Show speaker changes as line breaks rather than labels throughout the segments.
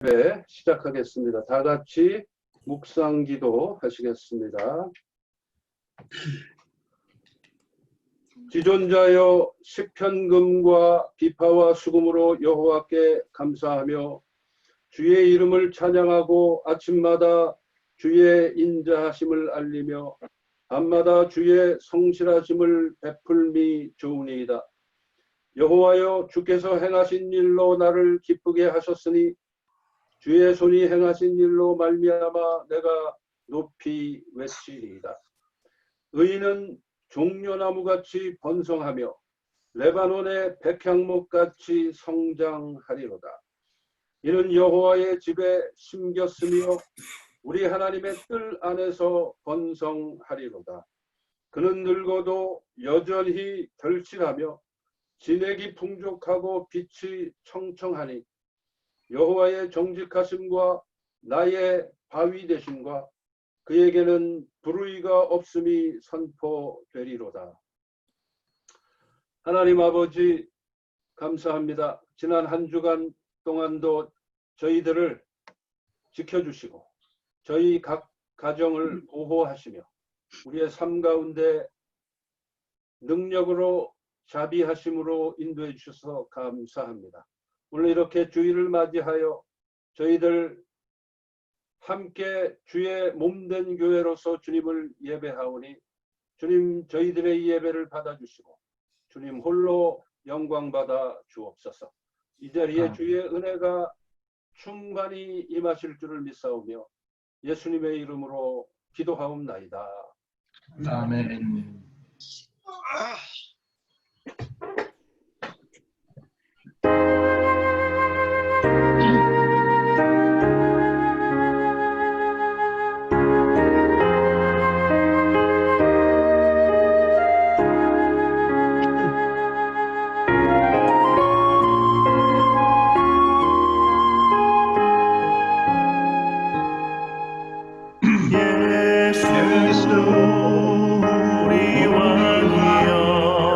예배 시작하겠습니다. 다 같이 묵상기도 하시겠습니다. 지존자여 시편금과 비파와 수금으로 여호와께 감사하며 주의 이름을 찬양하고 아침마다 주의 인자하심을 알리며 밤마다 주의 성실하심을 베풀미 좋으니이다. 여호와여 주께서 행하신 일로 나를 기쁘게 하셨으니 주의 손이 행하신 일로 말미암아 내가 높이 외치리이다. 의인은 종려나무같이 번성하며 레바논의 백향목같이 성장하리로다. 이는 여호와의 집에 심겼으며 우리 하나님의 뜰 안에서 번성하리로다. 그는 늙어도 여전히 결실하며 진액이 풍족하고 빛이 청청하니 여호와의 정직하심과 나의 바위 되심과 그에게는 불의가 없음이 선포되리로다. 하나님 아버지 감사합니다. 지난 한 주간 동안도 저희들을 지켜주시고 저희 각 가정을 보호하시며 우리의 삶 가운데 능력으로 자비하심으로 인도해 주셔서 감사합니다. 오늘 이렇게 주일을 맞이하여 저희들 함께 주의 몸된 교회로서 주님을 예배하오니 주님 저희들의 예배를 받아주시고 주님 홀로 영광 받아 주옵소서. 이 자리에 주의 은혜가 충만히 임하실 줄을 믿사오며 예수님의 이름으로 기도하옵나이다.
아멘.
예수 우리 왕이여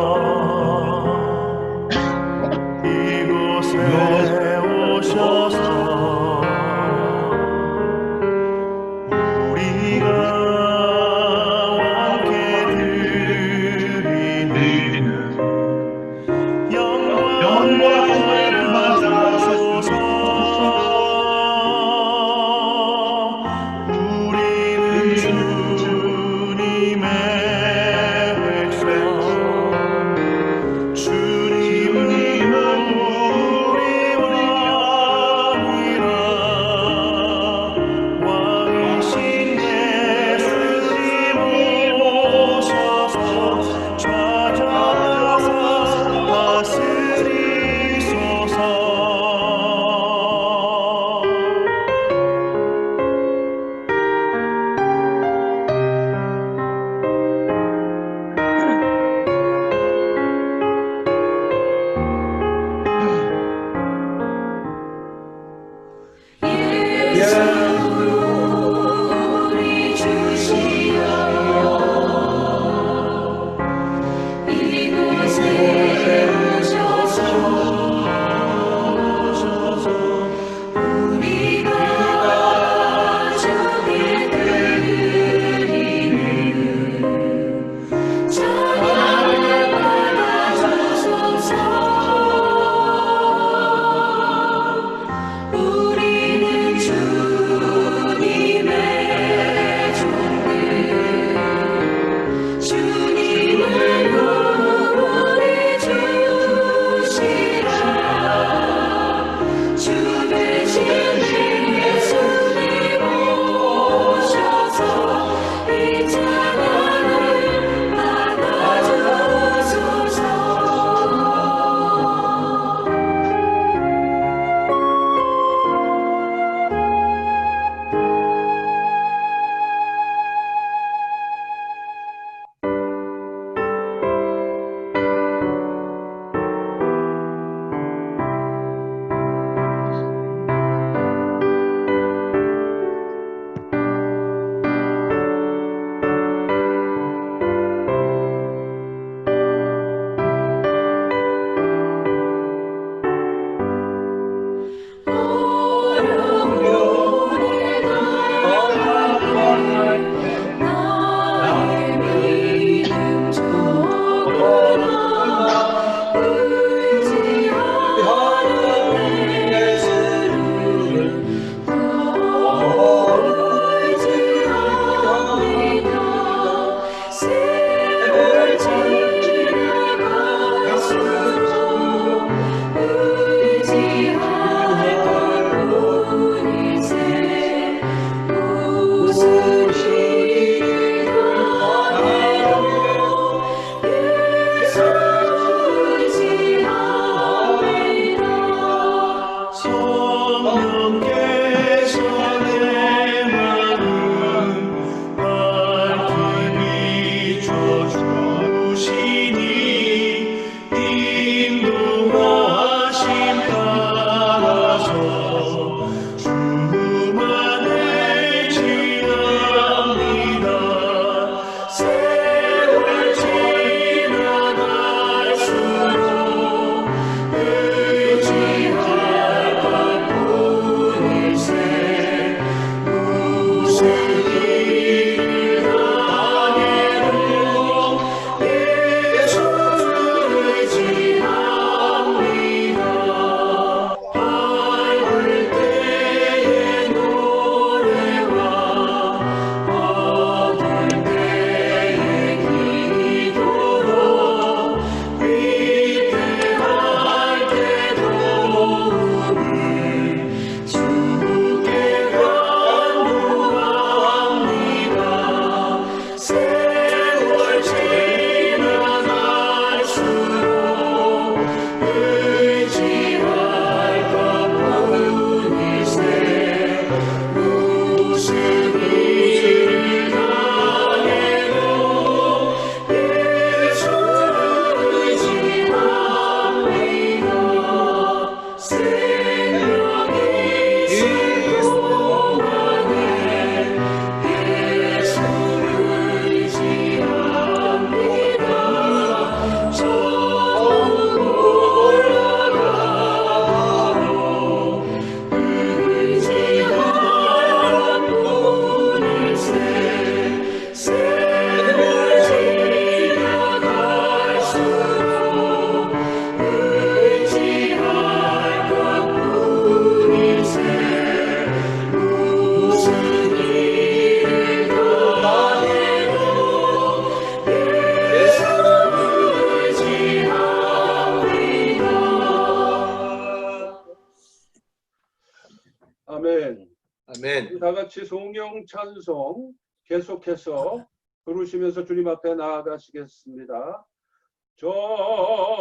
아멘.
아멘.
다 같이 성령 찬송 계속해서 부르시면서 주님 앞에 나아가시겠습니다.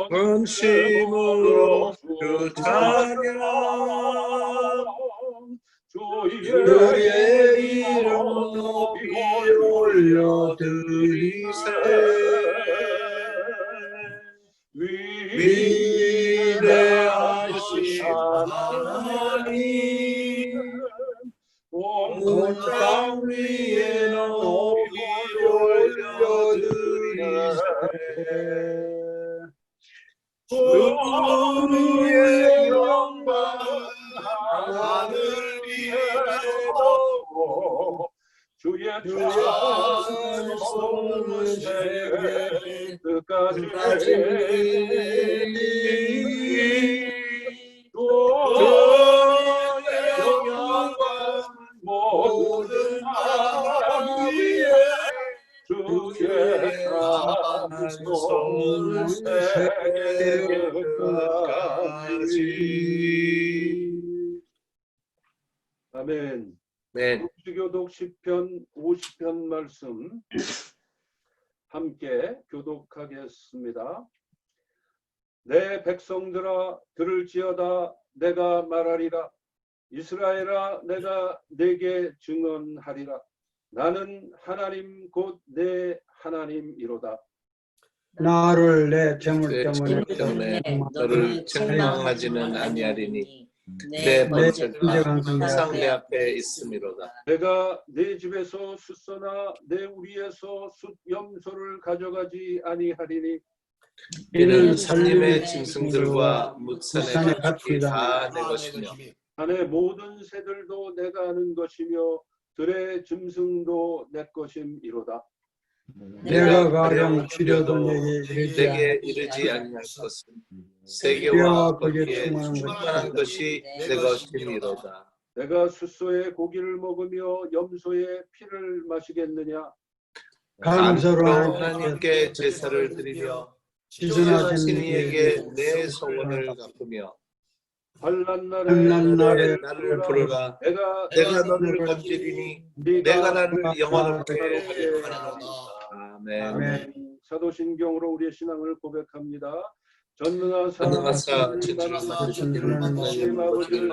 전심으로 주 찬양 주의 이름 높이 올려드리세 위대하신 하나님 온 땅 위에 높이 올려드리세 주의 영광 하늘 위에도 주의 찬송을 세계 끝까지 주의 영광 모든 땅 위에 주의 찬송을 세계 끝까지 아멘. 네.
교독 10편 50편 말씀 함께 교독하겠습니다. 내 백성들아 들을지어다 내가 말하리라 이스라엘아 내가 내게 증언하리라 나는 하나님 곧 내 하나님이로다.
나를 내 재물
내
때문에
때문에 너를 책망하지는 아니하리니 내
내
번제가
항상
항상 내 앞에 있음이로다.
내가 내 집에서 숫소나 내 우리에서 숫염소를 가져가지 아니하리니
이는 산림의 짐승들과 뭇산의 가축이 다 내 것이며
산의 모든 새들도 내가 아는 것이며 들의 짐승도 내 것임이로다.
내가 가령 치려도 내게
이르지 아니할 것은 세계와 거기에 충만한 것이 내 것임이로다.
내가 숫소의 고기를 먹으며 염소의 피를 마시겠느냐?
감사로
하나님께 제사를 드리며 지존하신 이에게 내 소원을 갚으며
환난
환난
날에
날에
나를 부르라.
내가
너를 건지리니 내가 나를 영원하게 하리로다. 아멘.
아멘.
사도신경으로 우리의 신앙을 고백합니다.
전능하사 천지를
만드신
하나님 아버지를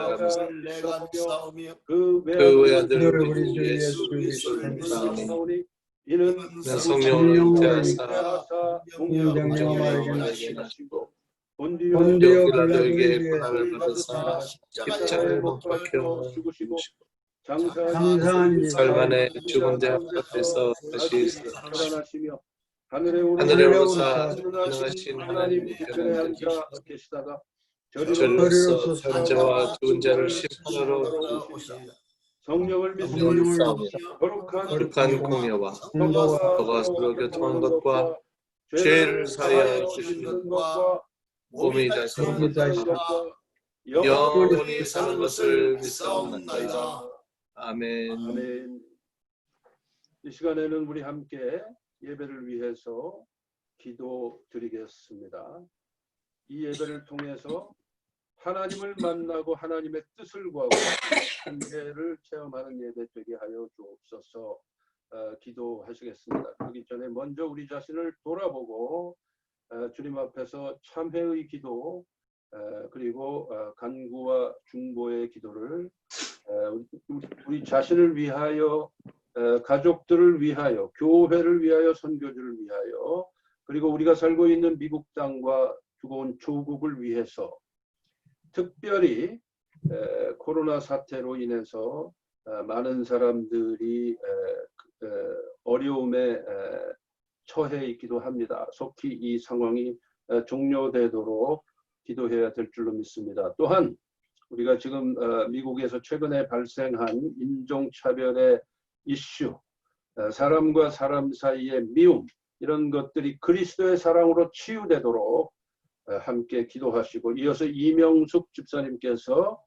내가
감사하며
그
그 외아들
우리
우리
주
주
예수
그리스도를 감사하니
사오니 이는
성령을 잉태하사
하사
공정령에게
하시고
본디오
빌라도에게
빌라도에게
고난을 받으사 십자가에 못 박혀
죽으시고
장사한 지
살만에 죽은 자 앞에서 다시
살아나시며 하늘에
하늘에
오르사
전능하신 하나님
우편에 앉아 계시다가
저리로서 산자와 죽은 자를 심판하러 오시리라.
성령을
성령을
믿으며
믿사오며
거룩한
공예와
서로가
서로 교통한 것과 죄를 사하여 주시는
것과
몸이 다시 는 것과 영원히 사는 것을 믿사옵나이다. 아멘.
아멘. 이 시간에는 우리 함께 예배를 위해서 기도드리겠습니다. 이 예배를 통해서 하나님을 만나고 하나님의 뜻을 구하고 은혜를 체험하는 예배 되게 하여 주옵소서. 기도하시겠습니다. 그러기 전에 먼저 우리 자신을 돌아보고 주님 앞에서 참회의 기도 그리고 간구와 중보의 기도를 우리 자신을 위하여 가족들을 위하여 교회를 위하여 선교주를 위하여 그리고 우리가 살고 있는 미국 땅과 두고 온 조국을 위해서 특별히 코로나 사태로 인해서 많은 사람들이 어려움에 처해 있기도 합니다. 속히 이 상황이 종료되도록 기도해야 될 줄로 믿습니다. 또한 우리가 지금 미국에서 최근에 발생한 인종차별의 이슈, 사람과 사람 사이의 미움 이런 것들이 그리스도의 사랑으로 치유되도록 함께 기도하시고 이어서 이명숙 집사님께서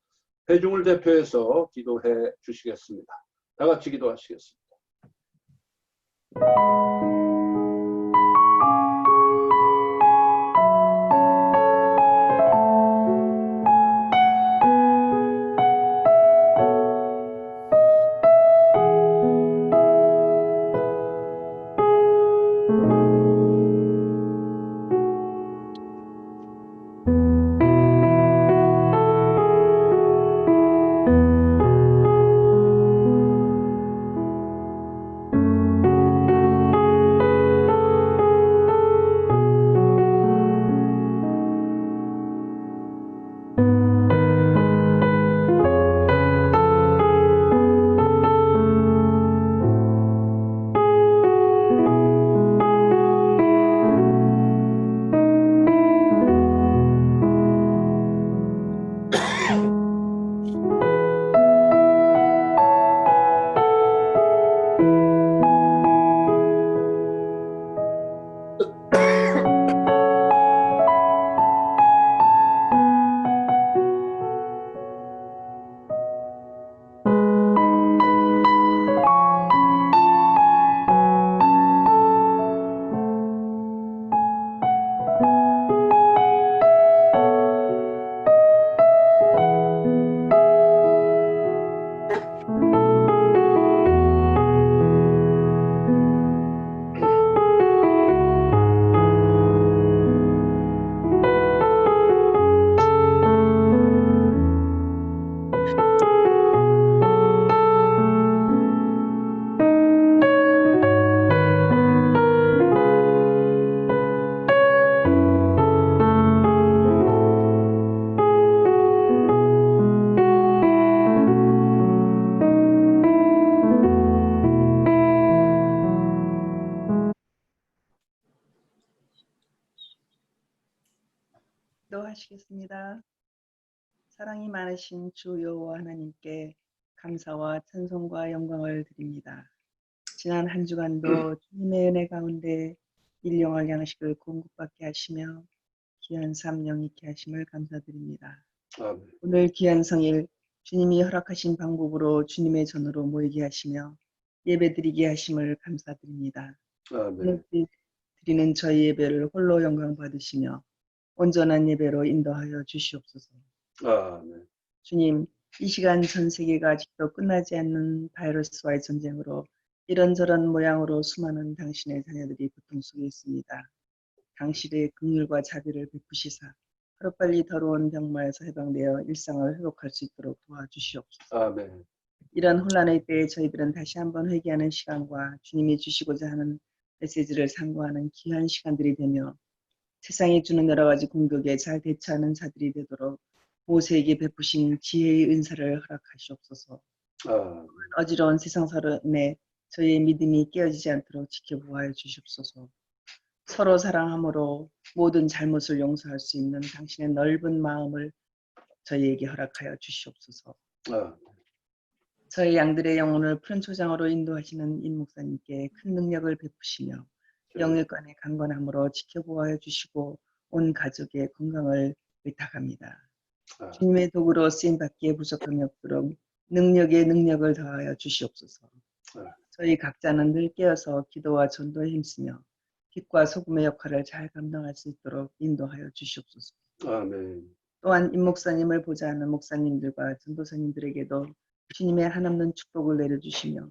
회중을 대표해서 기도해 주시겠습니다. 다 같이 기도하시겠습니다.
기도하시겠습니다. 사랑이 많으신 주 여호와 하나님께 감사와 찬송과 영광을 드립니다. 지난 한 주간도 주님의 은혜 가운데 일용할 양식을 공급받게 하시며 귀한 삶 영위케 하심을 감사드립니다.
아멘.
오늘 귀한 성일 주님이 허락하신 방법으로 주님의 전으로 모이게 하시며 예배드리게 하심을 감사드립니다.
아멘.
오늘 드리는 저희 예배를 홀로 영광 받으시며 온전한 예배로 인도하여 주시옵소서.
아멘.
주님, 이 시간 전 세계가 아직도 끝나지 않는 바이러스와의 전쟁으로 이런저런 모양으로 수많은 당신의 자녀들이 고통 속에 있습니다. 당신의 긍휼과 자비를 베푸시사 하루빨리 더러운 병마에서 해방되어 일상을 회복할 수 있도록 도와주시옵소서.
아멘.
이런 혼란의 때에 저희들은 다시 한번 회개하는 시간과 주님이 주시고자 하는 메시지를 상고하는 귀한 시간들이 되며 세상이 주는 여러 가지 공격에 잘 대처하는 자들이 되도록 모세에게 베푸신 지혜의 은사를 허락하시옵소서.
아멘.
어지러운 세상 살음에 저희의 믿음이 깨어지지 않도록 지켜보아야 주시옵소서. 서로 사랑함으로 모든 잘못을 용서할 수 있는 당신의 넓은 마음을 저희에게 허락하여 주시옵소서.
아멘.
저희 양들의 영혼을 푸른 초장으로 인도하시는 임 목사님께 큰 능력을 베푸시며 영육간의 강건함으로 지켜보아야 주시고 온 가족의 건강을 의탁합니다. 주님의 도구로 쓰임받기에 부족함이 없도록 능력에 능력을 더하여 주시옵소서. 저희 각자는 늘 깨어서 기도와 전도에 힘쓰며 빛과 소금의 역할을 잘 감당할 수 있도록 인도하여 주시옵소서.
아멘.
또한 임 목사님을 보좌 하는 목사님들과 전도사님들에게도 주님의 한없는 축복을 내려주시며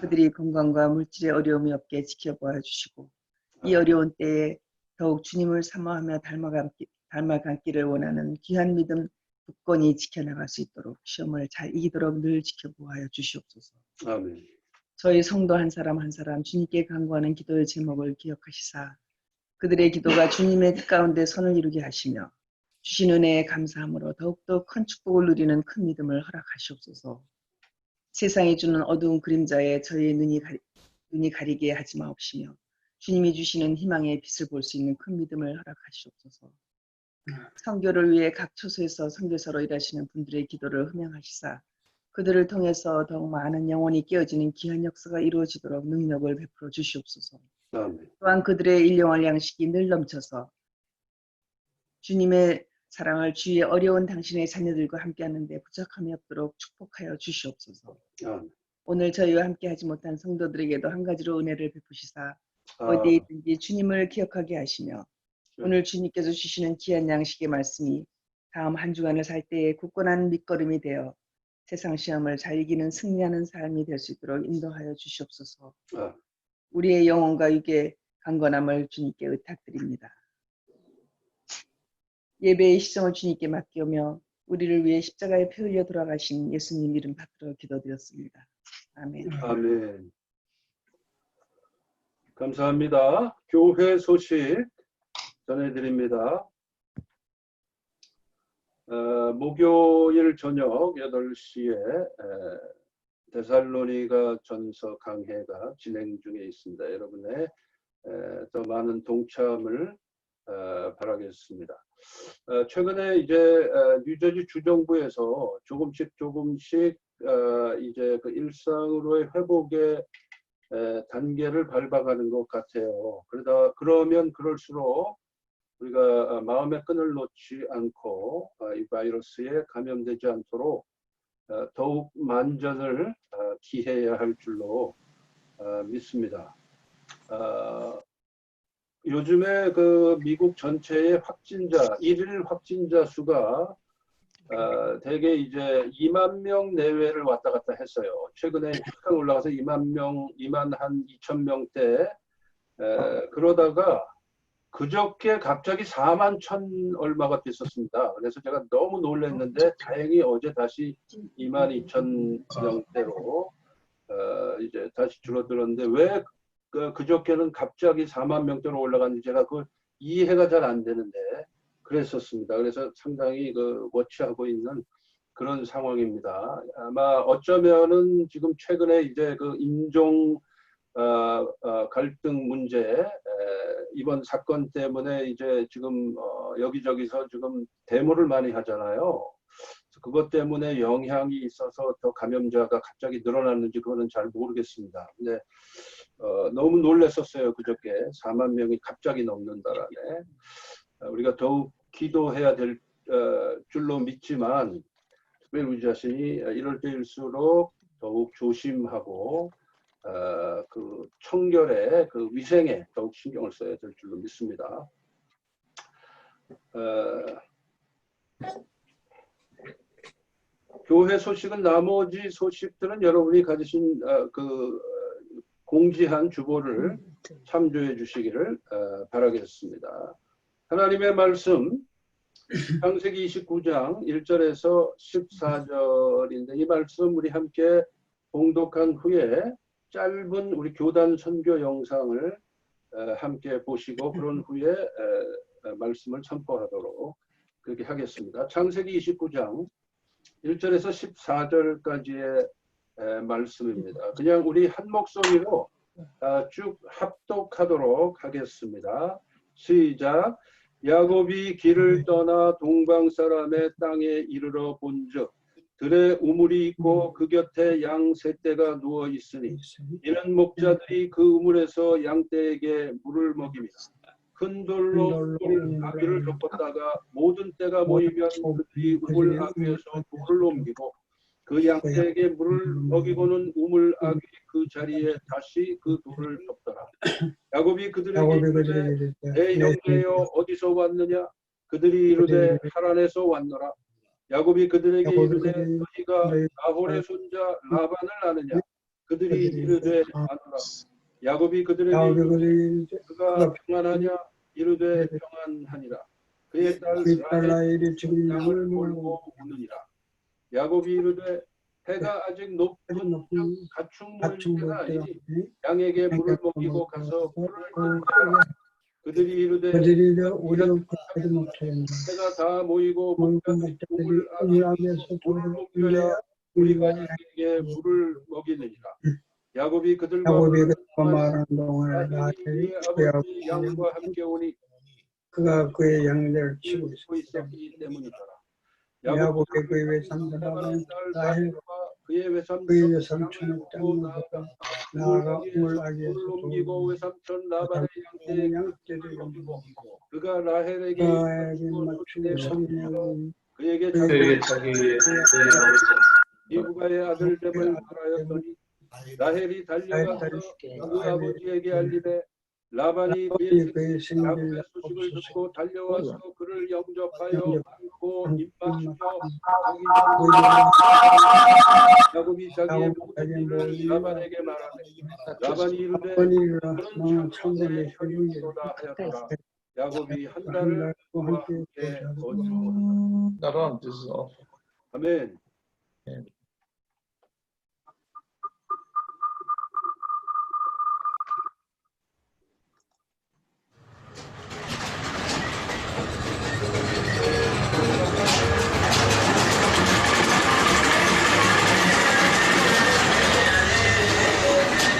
그들이 건강과 물질의 어려움이 없게 지켜보아 주시고 이 어려운 때에 더욱 주님을 사모하며 닮아가기를 원하는 귀한 믿음 굳건히 지켜나갈 수 있도록 시험을 잘 이기도록 늘 지켜보아 주시옵소서.
아멘.
저희 성도 한 사람 한 사람 주님께 간구하는 기도의 제목을 기억하시사 그들의 기도가 주님의 뜻 가운데 선을 이루게 하시며 주신 은혜에 감사함으로 더욱더 큰 축복을 누리는 큰 믿음을 허락하시옵소서. 세상이 주는 어두운 그림자에 저희의 눈이 가리게 하지 마옵시며 주님이 주시는 희망의 빛을 볼 수 있는 큰 믿음을 허락하시옵소서. 선교를 위해 각 처소에서 선교사로 일하시는 분들의 기도를 흠양하시사 그들을 통해서 더욱 많은 영혼이 깨어지는 귀한 역사가 이루어지도록 능력을 베풀어 주시옵소서.
아멘.
또한 그들의 일용할 양식이 늘 넘쳐서 주님의 사랑을 주위의 어려운 당신의 자녀들과 함께하는 데 부족함이 없도록 축복하여 주시옵소서.
아멘.
오늘 저희와 함께하지 못한 성도들에게도 한 가지로 은혜를 베푸시사
아멘.
어디에 있든지 주님을 기억하게 하시며 오늘 주님께서 주시는 귀한 양식의 말씀이 다음 한 주간을 살 때에 굳건한 밑거름이 되어 세상 시험을 잘 이기는 승리하는 삶이 될 수 있도록 인도하여 주시옵소서.
아멘.
우리의 영혼과 육의 강건함을 주님께 의탁드립니다. 예배의 시정을 주님께 맡기오며 우리를 위해 십자가에 피 흘려 돌아가신 예수님 이름 받들어 기도드렸습니다. 아멘.
아멘. 감사합니다. 교회 소식 전해드립니다. 목요일 저녁 8시에 데살로니가 전서 강해가 진행 중에 있습니다. 여러분의 더 많은 동참을 바라겠습니다. 최근에 이제 뉴저지 주정부에서 조금씩 이제 그 일상으로의 회복의 단계를 밟아가는 것 같아요. 그러면 그럴수록 우리가 마음의 끈을 놓지 않고 이 바이러스에 감염되지 않도록 더욱 만전을 기해야 할 줄로 믿습니다. 요즘에 그 미국 전체의 일일 확진자 수가 대개 이제 2만 명 내외를 왔다 갔다 했어요. 최근에 약간 올라가서 2만 한 2천 명대 그러다가 그저께 갑자기 4만 천 얼마가 됐었습니다. 그래서 제가 너무 놀랐는데 다행히 어제 다시 2만 2천 명대로 이제 다시 줄어들었는데 왜 그저께는 갑자기 4만 명대로 올라갔는지 제가 그걸 이해가 잘 안 되는데 그랬었습니다. 그래서 상당히 워치하고 있는 그런 상황입니다. 아마 어쩌면은 지금 최근에 이제 그 인종 갈등 문제, 이번 사건 때문에 이제 지금 여기저기서 지금 데모를 많이 하잖아요. 그것 때문에 영향이 있어서 더 감염자가 갑자기 늘어났는지 그거는 잘 모르겠습니다. 근데 너무 놀랐었어요. 그저께 4만 명이 갑자기 넘는다라네. 우리가 더욱 기도해야 될 줄로 믿지만 특별히 우리 자신이 이럴 때일수록 더욱 조심하고 그 청결에 그 위생에 더욱 신경을 써야 될 줄로 믿습니다. 교회 소식은 나머지 소식들은 여러분이 가지신 그 공지한 주보를 참조해 주시기를 바라겠습니다. 하나님의 말씀 창세기 29장 1절에서 14절인데 이 말씀 우리 함께 봉독한 후에 짧은 우리 교단 선교 영상을 함께 보시고 그런 후에 말씀을 선포하도록 그렇게 하겠습니다. 창세기 29장 1절에서 14절까지의 말씀입니다. 그냥 우리 한 목소리로 쭉 합독하도록 하겠습니다. 시작. 야곱이 길을 떠나 동방 사람의 땅에 이르러 본즉 들에 우물이 있고 그 곁에 양 세 떼가 누워 있으니 이는 목자들이 그 우물에서 양 떼에게 물을 먹입니다. 큰 돌로 아귀를 덮었다가 모든 떼가 모이면 그들이 우물 아귀에서 돌을 옮기고 그 양 떼에게 물을 먹이고는 우물 아귀 그 자리에 다시 그 돌을 덮더라. 야곱이 그들에게 이르되 내 형제여 어디서 왔느냐? 그들이 이르되 하란에서 왔노라. 야곱이 그들에게 이르되 너희가 나홀의 손자 라반을 아느냐? 그들이 이르되 아노라. 야곱이 그들에게 이르되 그가 평안하냐? 이르되 평안하니라. 그의 딸 라헬이 지금 양을 몰고 오느니라. 야곱이 이르되 해가 아직 높은 가축 모일 때가 아니니 양에게 물을 먹이고 가서 물을 먹이라. 그들이 이르되 우리는 해가 다 모이고 목자들이 우물 아귀에서 물을 먹여야 우리가 양에게 물을 먹이느니라. 야곱이 그들과 말한 동안 라헬이 아버지 양과 함께 오니
그가 그의 양들을 치고
있었기 때문이더라.
야곱의 그의 외삼촌 라헬과
그의
그의 외삼촌의 땅으로 나아가 우물 아귀에서
옮기고 외삼촌 라반의 양떼를 옮기고 그가 라헬에게
맞추고 성령을
그에게 자기 이브가의 아들 됨을 말하였더니 라헬이 달려가서 그 아버지에게 알리되 라반이 그의 야곱의 소식을 듣고 달려와서 그를 영접하여 안고 입맞추며 야곱이 자기의 모든 일을 라반에게 말하네. 라반이 이르되 그런 참선의 혈육이로다 하였더라. 야곱이 한 달을 그와 함께 거주하였다. 아멘.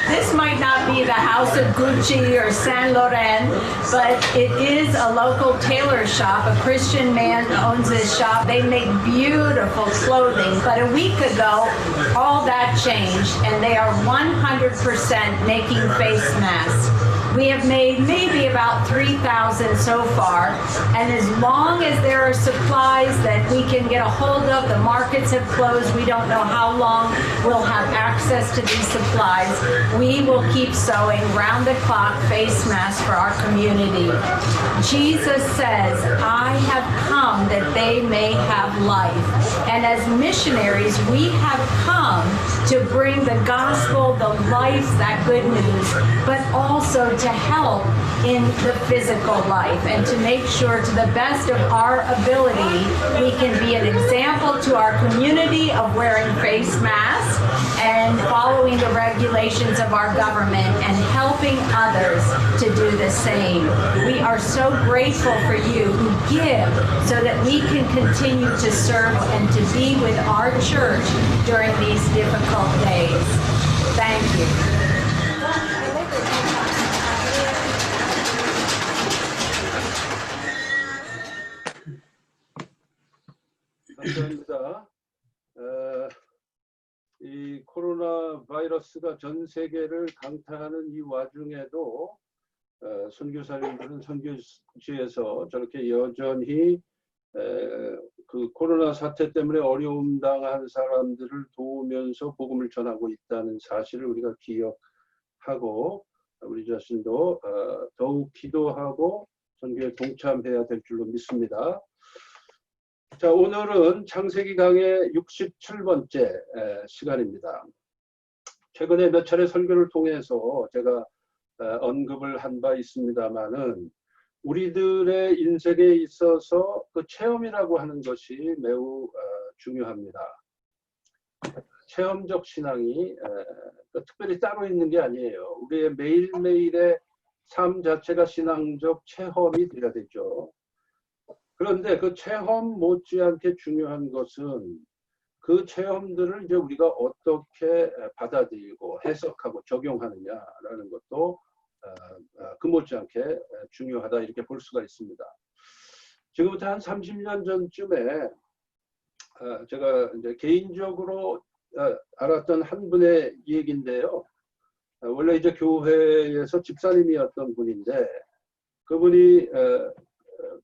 This might not be the house of Gucci or Saint Laurent, but it is a local tailor shop. A Christian man owns this shop. They make beautiful clothing. But a week ago, all that changed, and they are 100% making face masks. We have made maybe about 3,000 so far, and as long as there are supplies that we can get a hold of, the markets have closed, we don't know how long we'll have access to these supplies, we will keep sewing round-the-clock face masks for our community. Jesus says, I have come that they may have life. And as missionaries, we have come to bring the gospel, the life, that good news, but also to help in the physical life and to make sure to the best of our ability we can be an example to our community of wearing face masks and following the regulations of our government and helping others to do the same. We are so grateful for you who give so that we can continue to serve and to be with our church during these difficult days. Thank you.
코로나 바이러스가 전 세계를 강타하는 이 와중에도 선교사님들은 선교지에서 저렇게 여전히 그 코로나 사태 때문에 어려움 당한 사람들을 도우면서 복음을 전하고 있다는 사실을 우리가 기억하고 우리 자신도 더욱 기도하고 선교에 동참해야 될 줄로 믿습니다. 자, 오늘은 창세기 강의 67번째 시간입니다. 최근에 몇 차례 설교를 통해서 제가 언급을 한 바 있습니다마는 우리들의 인생에 있어서 그 체험이라고 하는 것이 매우 중요합니다. 체험적 신앙이 특별히 따로 있는 게 아니에요. 우리의 매일매일의 삶 자체가 신앙적 체험이 되어야 되죠. 그런데 그 체험 못지않게 중요한 것은 그 체험들을 이제 우리가 어떻게 받아들이고 해석하고 적용하느냐라는 것도 그 못지않게 중요하다 이렇게 볼 수가 있습니다. 지금부터 한 30년 전쯤에 제가 이제 개인적으로 알았던 한 분의 얘기인데요. 원래 이제 교회에서 집사님이었던 분인데 그분이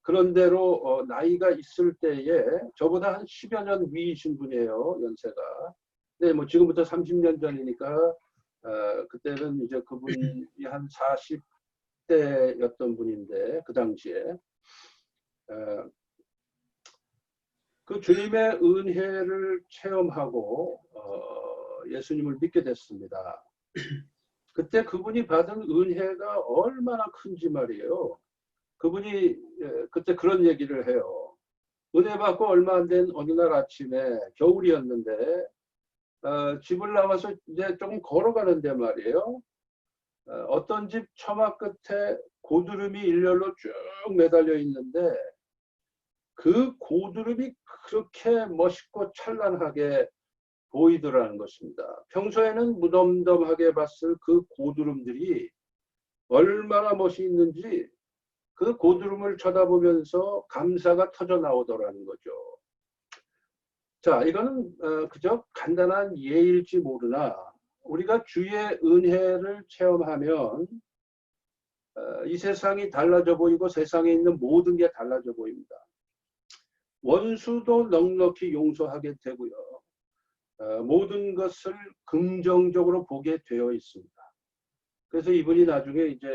그런대로 나이가 있을 때에 저보다 한 10여 년 위이신 분이에요, 연세가. 네, 뭐 지금부터 30년 전이니까 그때는 이제 그분이 한 40대였던 분인데 그 당시에 그 주님의 은혜를 체험하고 예수님을 믿게 됐습니다. 그때 그분이 받은 은혜가 얼마나 큰지 말이에요. 그분이 그때 그런 얘기를 해요. 은혜 받고 얼마 안 된 어느 날 아침에 겨울이었는데 집을 나와서 이제 조금 걸어가는데 말이에요. 어떤 집 처마 끝에 고드름이 일렬로 쭉 매달려 있는데 그 고드름이 그렇게 멋있고 찬란하게 보이더라는 것입니다. 평소에는 무덤덤하게 봤을 그 고드름들이 얼마나 멋이 있는지 그 고드름을 쳐다보면서 감사가 터져 나오더라는 거죠. 자, 이거는 그저 간단한 예일지 모르나 우리가 주의 은혜를 체험하면 이 세상이 달라져 보이고 세상에 있는 모든 게 달라져 보입니다. 원수도 넉넉히 용서하게 되고요. 모든 것을 긍정적으로 보게 되어 있습니다. 그래서 이분이 나중에 이제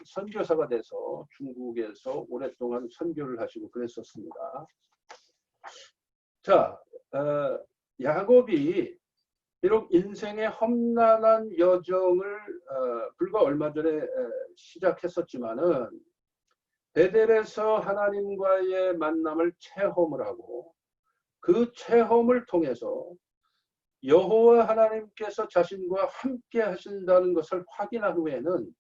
선교사가 돼서 중국에서 오랫동안 선교를 하시고 그랬었습니다. 자, 야곱이 비록 인생의 험난한 여정을 불과 얼마 전에 시작했었지만은 베델에서 하나님과의 만남을 체험을 하고 그 체험을 통해서 여호와 하나님께서 자신과 함께 하신다는 것을 확인한 후에는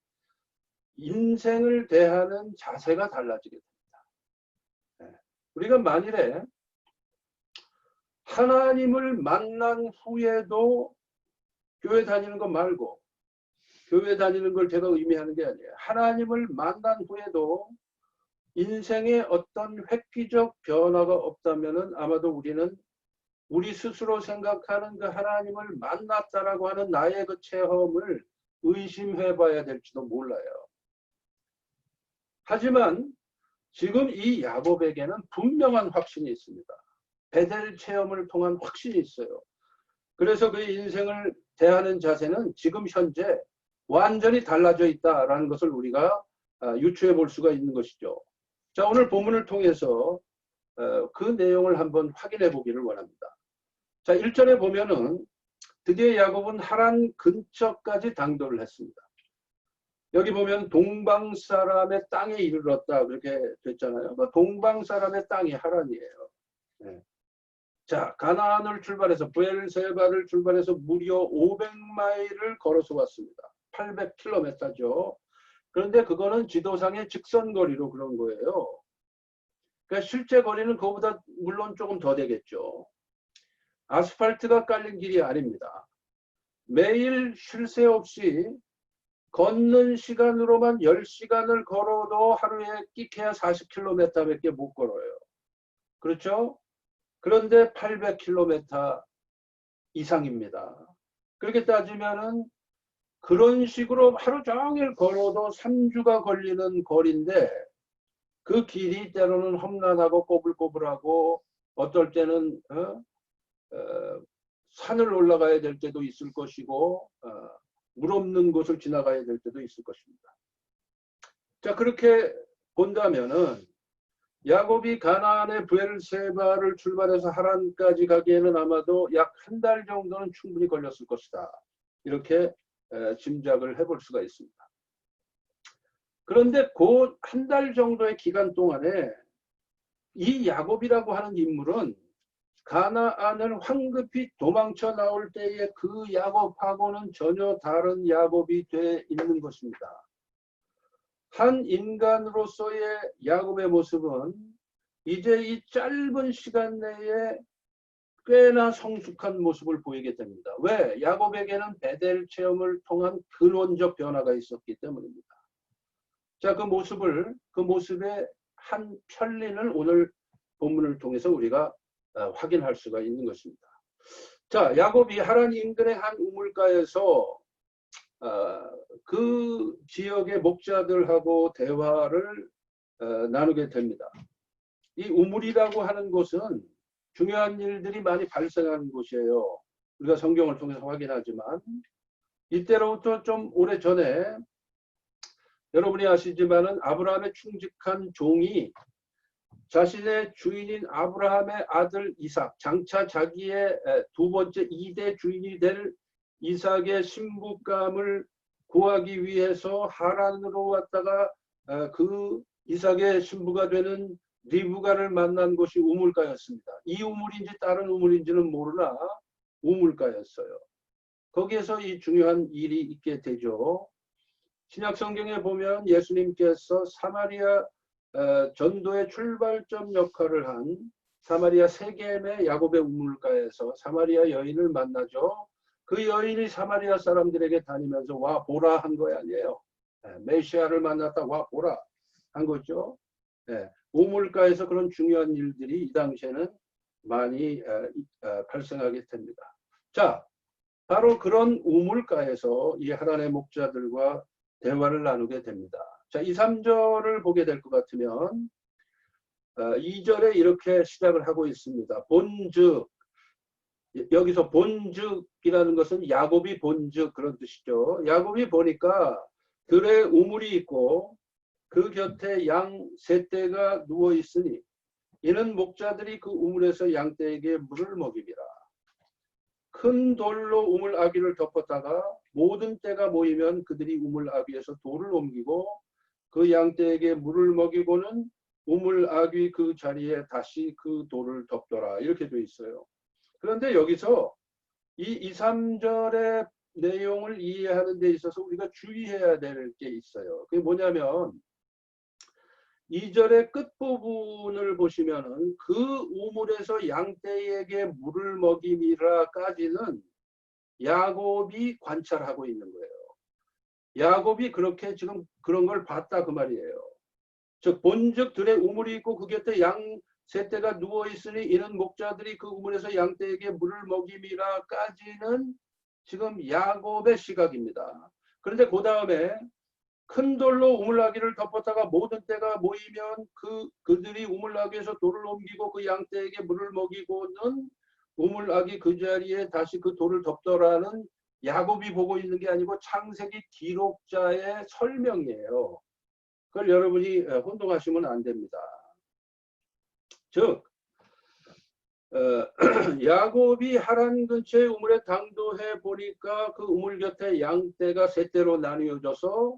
인생을 대하는 자세가 달라지게 됩니다. 우리가 만일에 하나님을 만난 후에도 교회 다니는 것 말고 교회 다니는 걸 제가 의미하는 게 아니에요. 하나님을 만난 후에도 인생에 어떤 획기적 변화가 없다면 아마도 우리는 우리 스스로 생각하는 그 하나님을 만났다라고 하는 나의 그 체험을 의심해 봐야 될지도 몰라요. 하지만 지금 이 야곱에게는 분명한 확신이 있습니다. 베델 체험을 통한 확신이 있어요. 그래서 그 인생을 대하는 자세는 지금 현재 완전히 달라져 있다라는 것을 우리가 유추해 볼 수가 있는 것이죠. 자, 오늘 본문을 통해서 그 내용을 한번 확인해 보기를 원합니다. 자, 1절에 보면은 드디어 야곱은 하란 근처까지 당도를 했습니다. 여기 보면 동방 사람의 땅에 이르렀다 그렇게 됐잖아요. 그 동방 사람의 땅이 하란이에요. 네. 자, 가나안을 출발해서 브엘세바를 출발해서 무려 500마일을 걸어서 왔습니다. 800km죠. 그런데 그거는 지도상의 직선 거리로 그런 거예요. 그러니까 실제 거리는 그거보다 물론 조금 더 되겠죠. 아스팔트가 깔린 길이 아닙니다. 매일 쉴 새 없이 걷는 시간으로만 10시간을 걸어도 하루에 끼케야 40km밖에 못 걸어요. 그렇죠? 그런데 800km 이상입니다. 그렇게 따지면은 그런 식으로 하루 종일 걸어도 3주가 걸리는 거리인데 그 길이 때로는 험난하고 꼬불꼬불하고 어떨 때는 산을 올라가야 될 때도 있을 것이고 물 없는 곳을 지나가야 될 때도 있을 것입니다. 자, 그렇게 본다면은 야곱이 가나안의 브엘세바를 출발해서 하란까지 가기에는 아마도 약 한 달 정도는 충분히 걸렸을 것이다. 이렇게 짐작을 해볼 수가 있습니다. 그런데 그 한 달 정도의 기간 동안에 이 야곱이라고 하는 인물은 가나안을 황급히 도망쳐 나올 때의 그 야곱하고는 전혀 다른 야곱이 돼 있는 것입니다. 한 인간으로서의 야곱의 모습은 이제 이 짧은 시간 내에 꽤나 성숙한 모습을 보이게 됩니다. 왜? 야곱에게는 베델 체험을 통한 근원적 변화가 있었기 때문입니다. 자, 그 모습의 한 편리는 오늘 본문을 통해서 우리가 확인할 수가 있는 것입니다. 자, 야곱이 하란 인근의 한 우물가에서 그 지역의 목자들하고 대화를 나누게 됩니다. 이 우물이라고 하는 곳은 중요한 일들이 많이 발생하는 곳이에요. 우리가 성경을 통해서 확인하지만 이때로부터 좀 오래전에 여러분이 아시지만은 아브라함의 충직한 종이 자신의 주인인 아브라함의 아들 이삭, 장차 자기의 두 번째 2대 주인이 될 이삭의 신부감을 구하기 위해서 하란으로 왔다가 그 이삭의 신부가 되는 리브가를 만난 곳이 우물가였습니다. 이 우물인지 다른 우물인지는 모르나 우물가였어요. 거기에서 이 중요한 일이 있게 되죠. 신약 성경에 보면 예수님께서 사마리아 전도의 출발점 역할을 한 사마리아 세겜의 야곱의 우물가에서 사마리아 여인을 만나죠. 그 여인이 사마리아 사람들에게 다니면서 와 보라 한 거 아니에요. 메시아를 만났다 와 보라 한 거죠. 우물가에서 그런 중요한 일들이 이 당시에는 많이 발생하게 됩니다. 자, 바로 그런 우물가에서 이 하란의 목자들과 대화를 나누게 됩니다. 자, 2, 3절을 보게 될 것 같으면 2절에 이렇게 시작을 하고 있습니다. 본즉, 여기서 본즉이라는 것은 야곱이 본즉 그런 뜻이죠. 야곱이 보니까 들에 우물이 있고 그 곁에 양 세 떼가 누워 있으니 이는 목자들이 그 우물에서 양떼에게 물을 먹이리라. 큰 돌로 우물 아귀를 덮었다가 모든 떼가 모이면 그들이 우물 아귀에서 돌을 옮기고 그 양떼에게 물을 먹이고는 우물 아귀 그 자리에 다시 그 돌을 덮더라. 이렇게 되어 있어요. 그런데 여기서 이 2, 3절의 내용을 이해하는 데 있어서 우리가 주의해야 될 게 있어요. 그게 뭐냐면 2절의 끝부분을 보시면은 그 우물에서 양떼에게 물을 먹임이라까지는 야곱이 관찰하고 있는 거예요. 야곱이 그렇게 지금 그런 걸 봤다 그 말이에요. 즉 본즉 들에 우물이 있고 그 곁에 양 세 떼가 누워 있으니 이런 목자들이 그 우물에서 양떼에게 물을 먹임이라까지는 지금 야곱의 시각입니다. 그런데 그 다음에 큰 돌로 우물아귀를 덮었다가 모든 떼가 모이면 그들이 우물아귀에서 돌을 옮기고 그 양떼에게 물을 먹이고는 우물아귀 그 자리에 다시 그 돌을 덮더라는 야곱이 보고 있는 게 아니고 창세기 기록자의 설명이에요. 그걸 여러분이 혼동하시면 안 됩니다. 즉 야곱이 하란 근처의 우물에 당도해 보니까 그 우물 곁에 양떼가 세 떼로 나뉘어져서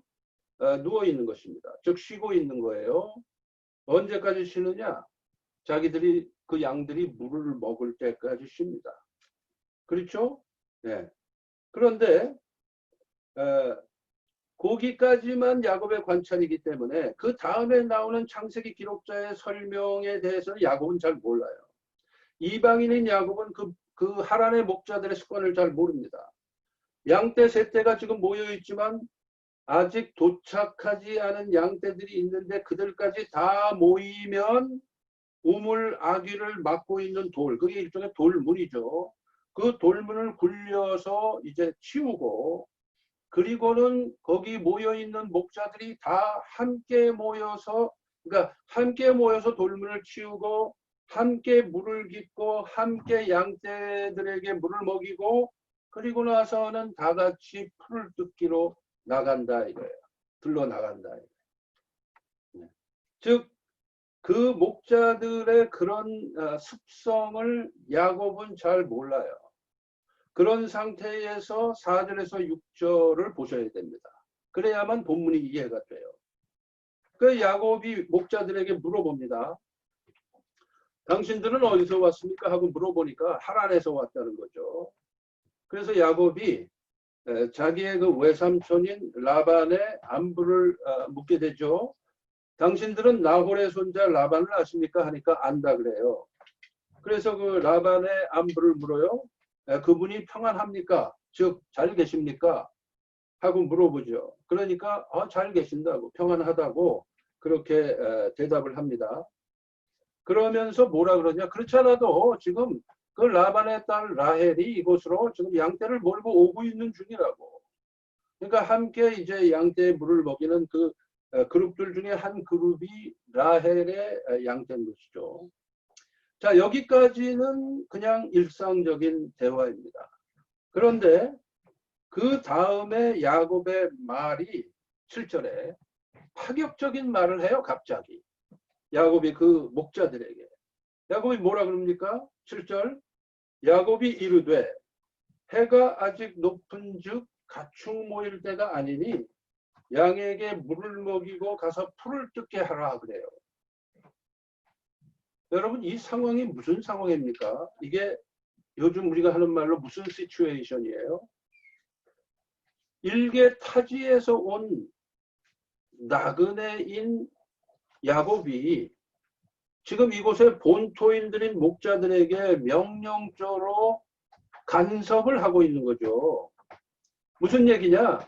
누워 있는 것입니다. 즉 쉬고 있는 거예요. 언제까지 쉬느냐? 자기들이 그 양들이 물을 먹을 때까지 쉽니다. 그렇죠? 네. 그런데 거기까지만 야곱의 관찰이기 때문에 그 다음에 나오는 창세기 기록자의 설명에 대해서는 야곱은 잘 몰라요. 이방인인 야곱은 그 하란의 목자들의 습관을 잘 모릅니다. 양떼 세 떼가 지금 모여 있지만 아직 도착하지 않은 양떼들이 있는데 그들까지 다 모이면 우물 아귀를 막고 있는 돌, 그게 일종의 돌문이죠. 그 돌문을 굴려서 이제 치우고, 그리고는 거기 모여 있는 목자들이 다 함께 모여서, 그러니까 함께 모여서 돌문을 치우고 함께 물을 깃고 함께 양떼들에게 물을 먹이고, 그리고 나서는 다 같이 풀을 뜯기로 나간다 이거예요. 들러 나간다 이거예요. 즉 그 목자들의 그런 습성을 야곱은 잘 몰라요. 그런 상태에서 4절에서 6절을 보셔야 됩니다. 그래야만 본문이 이해가 돼요. 그 야곱이 목자들에게 물어봅니다. 당신들은 어디서 왔습니까? 하고 물어보니까 하란에서 왔다는 거죠. 그래서 야곱이 자기의 그 외삼촌인 라반의 안부를 묻게 되죠. 당신들은 나홀의 손자 라반을 아십니까? 하니까 안다 그래요. 그래서 그 라반의 안부를 물어요. 그분이 평안합니까? 즉 잘 계십니까? 하고 물어보죠. 그러니까 잘 계신다고, 평안하다고 그렇게 대답을 합니다. 그러면서 뭐라 그러냐? 그렇지 않아도 지금 그 라반의 딸 라헬이 이곳으로 지금 양떼를 몰고 오고 있는 중이라고. 그러니까 함께 이제 양떼에 물을 먹이는 그 그룹들 중에 한 그룹이 라헬의 양떼인 것이죠. 자, 여기까지는 그냥 일상적인 대화입니다. 그런데 그 다음에 야곱의 말이 7절에 파격적인 말을 해요. 갑자기 야곱이 그 목자들에게. 야곱이 뭐라 그럽니까? 7절 야곱이 이르되 해가 아직 높은즉 가축 모일 때가 아니니 양에게 물을 먹이고 가서 풀을 뜯게 하라 그래요. 여러분 이 상황이 무슨 상황입니까? 이게 요즘 우리가 하는 말로 무슨 시츄에이션이에요? 일개 타지에서 온 나그네인 야곱이 지금 이곳의 본토인들인 목자들에게 명령조로 간섭을 하고 있는 거죠. 무슨 얘기냐?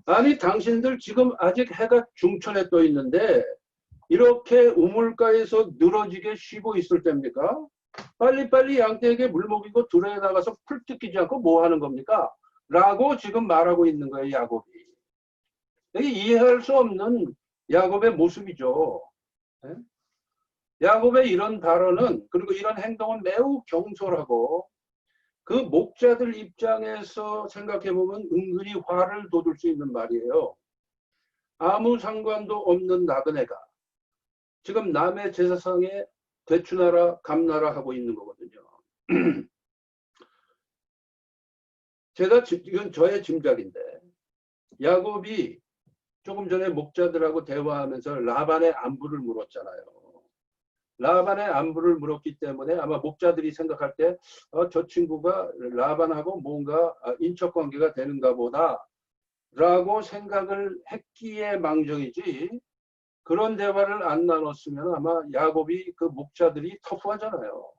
아니 당신들 지금 아직 해가 중천에 떠 있는데 이렇게 우물가에서 늘어지게 쉬고 있을 때입니까? 빨리빨리 양떼에게 물 먹이고 들에 나가서 풀 뜯기지 않고 뭐 하는 겁니까? 라고 지금 말하고 있는 거예요. 야곱이. 이게 이해할 수 없는 야곱의 모습이죠. 야곱의 이런 발언은, 그리고 이런 행동은 매우 경솔하고 그 목자들 입장에서 생각해보면 은근히 화를 돋을 수 있는 말이에요. 아무 상관도 없는 나그네가 지금 남의 제사상에 대추나라 감나라 하고 있는 거거든요. 이건 저의 짐작인데 야곱이 조금 전에 목자들하고 대화하면서 라반의 안부를 물었잖아요. 라반의 안부를 물었기 때문에 아마 목자들이 생각할 때 저 친구가 라반하고 뭔가 인척관계가 되는가 보다 라고 생각을 했기에 망정이지, 그런 대화를 안 나눴으면 아마 야곱이 그 목자들이 터프하잖아요.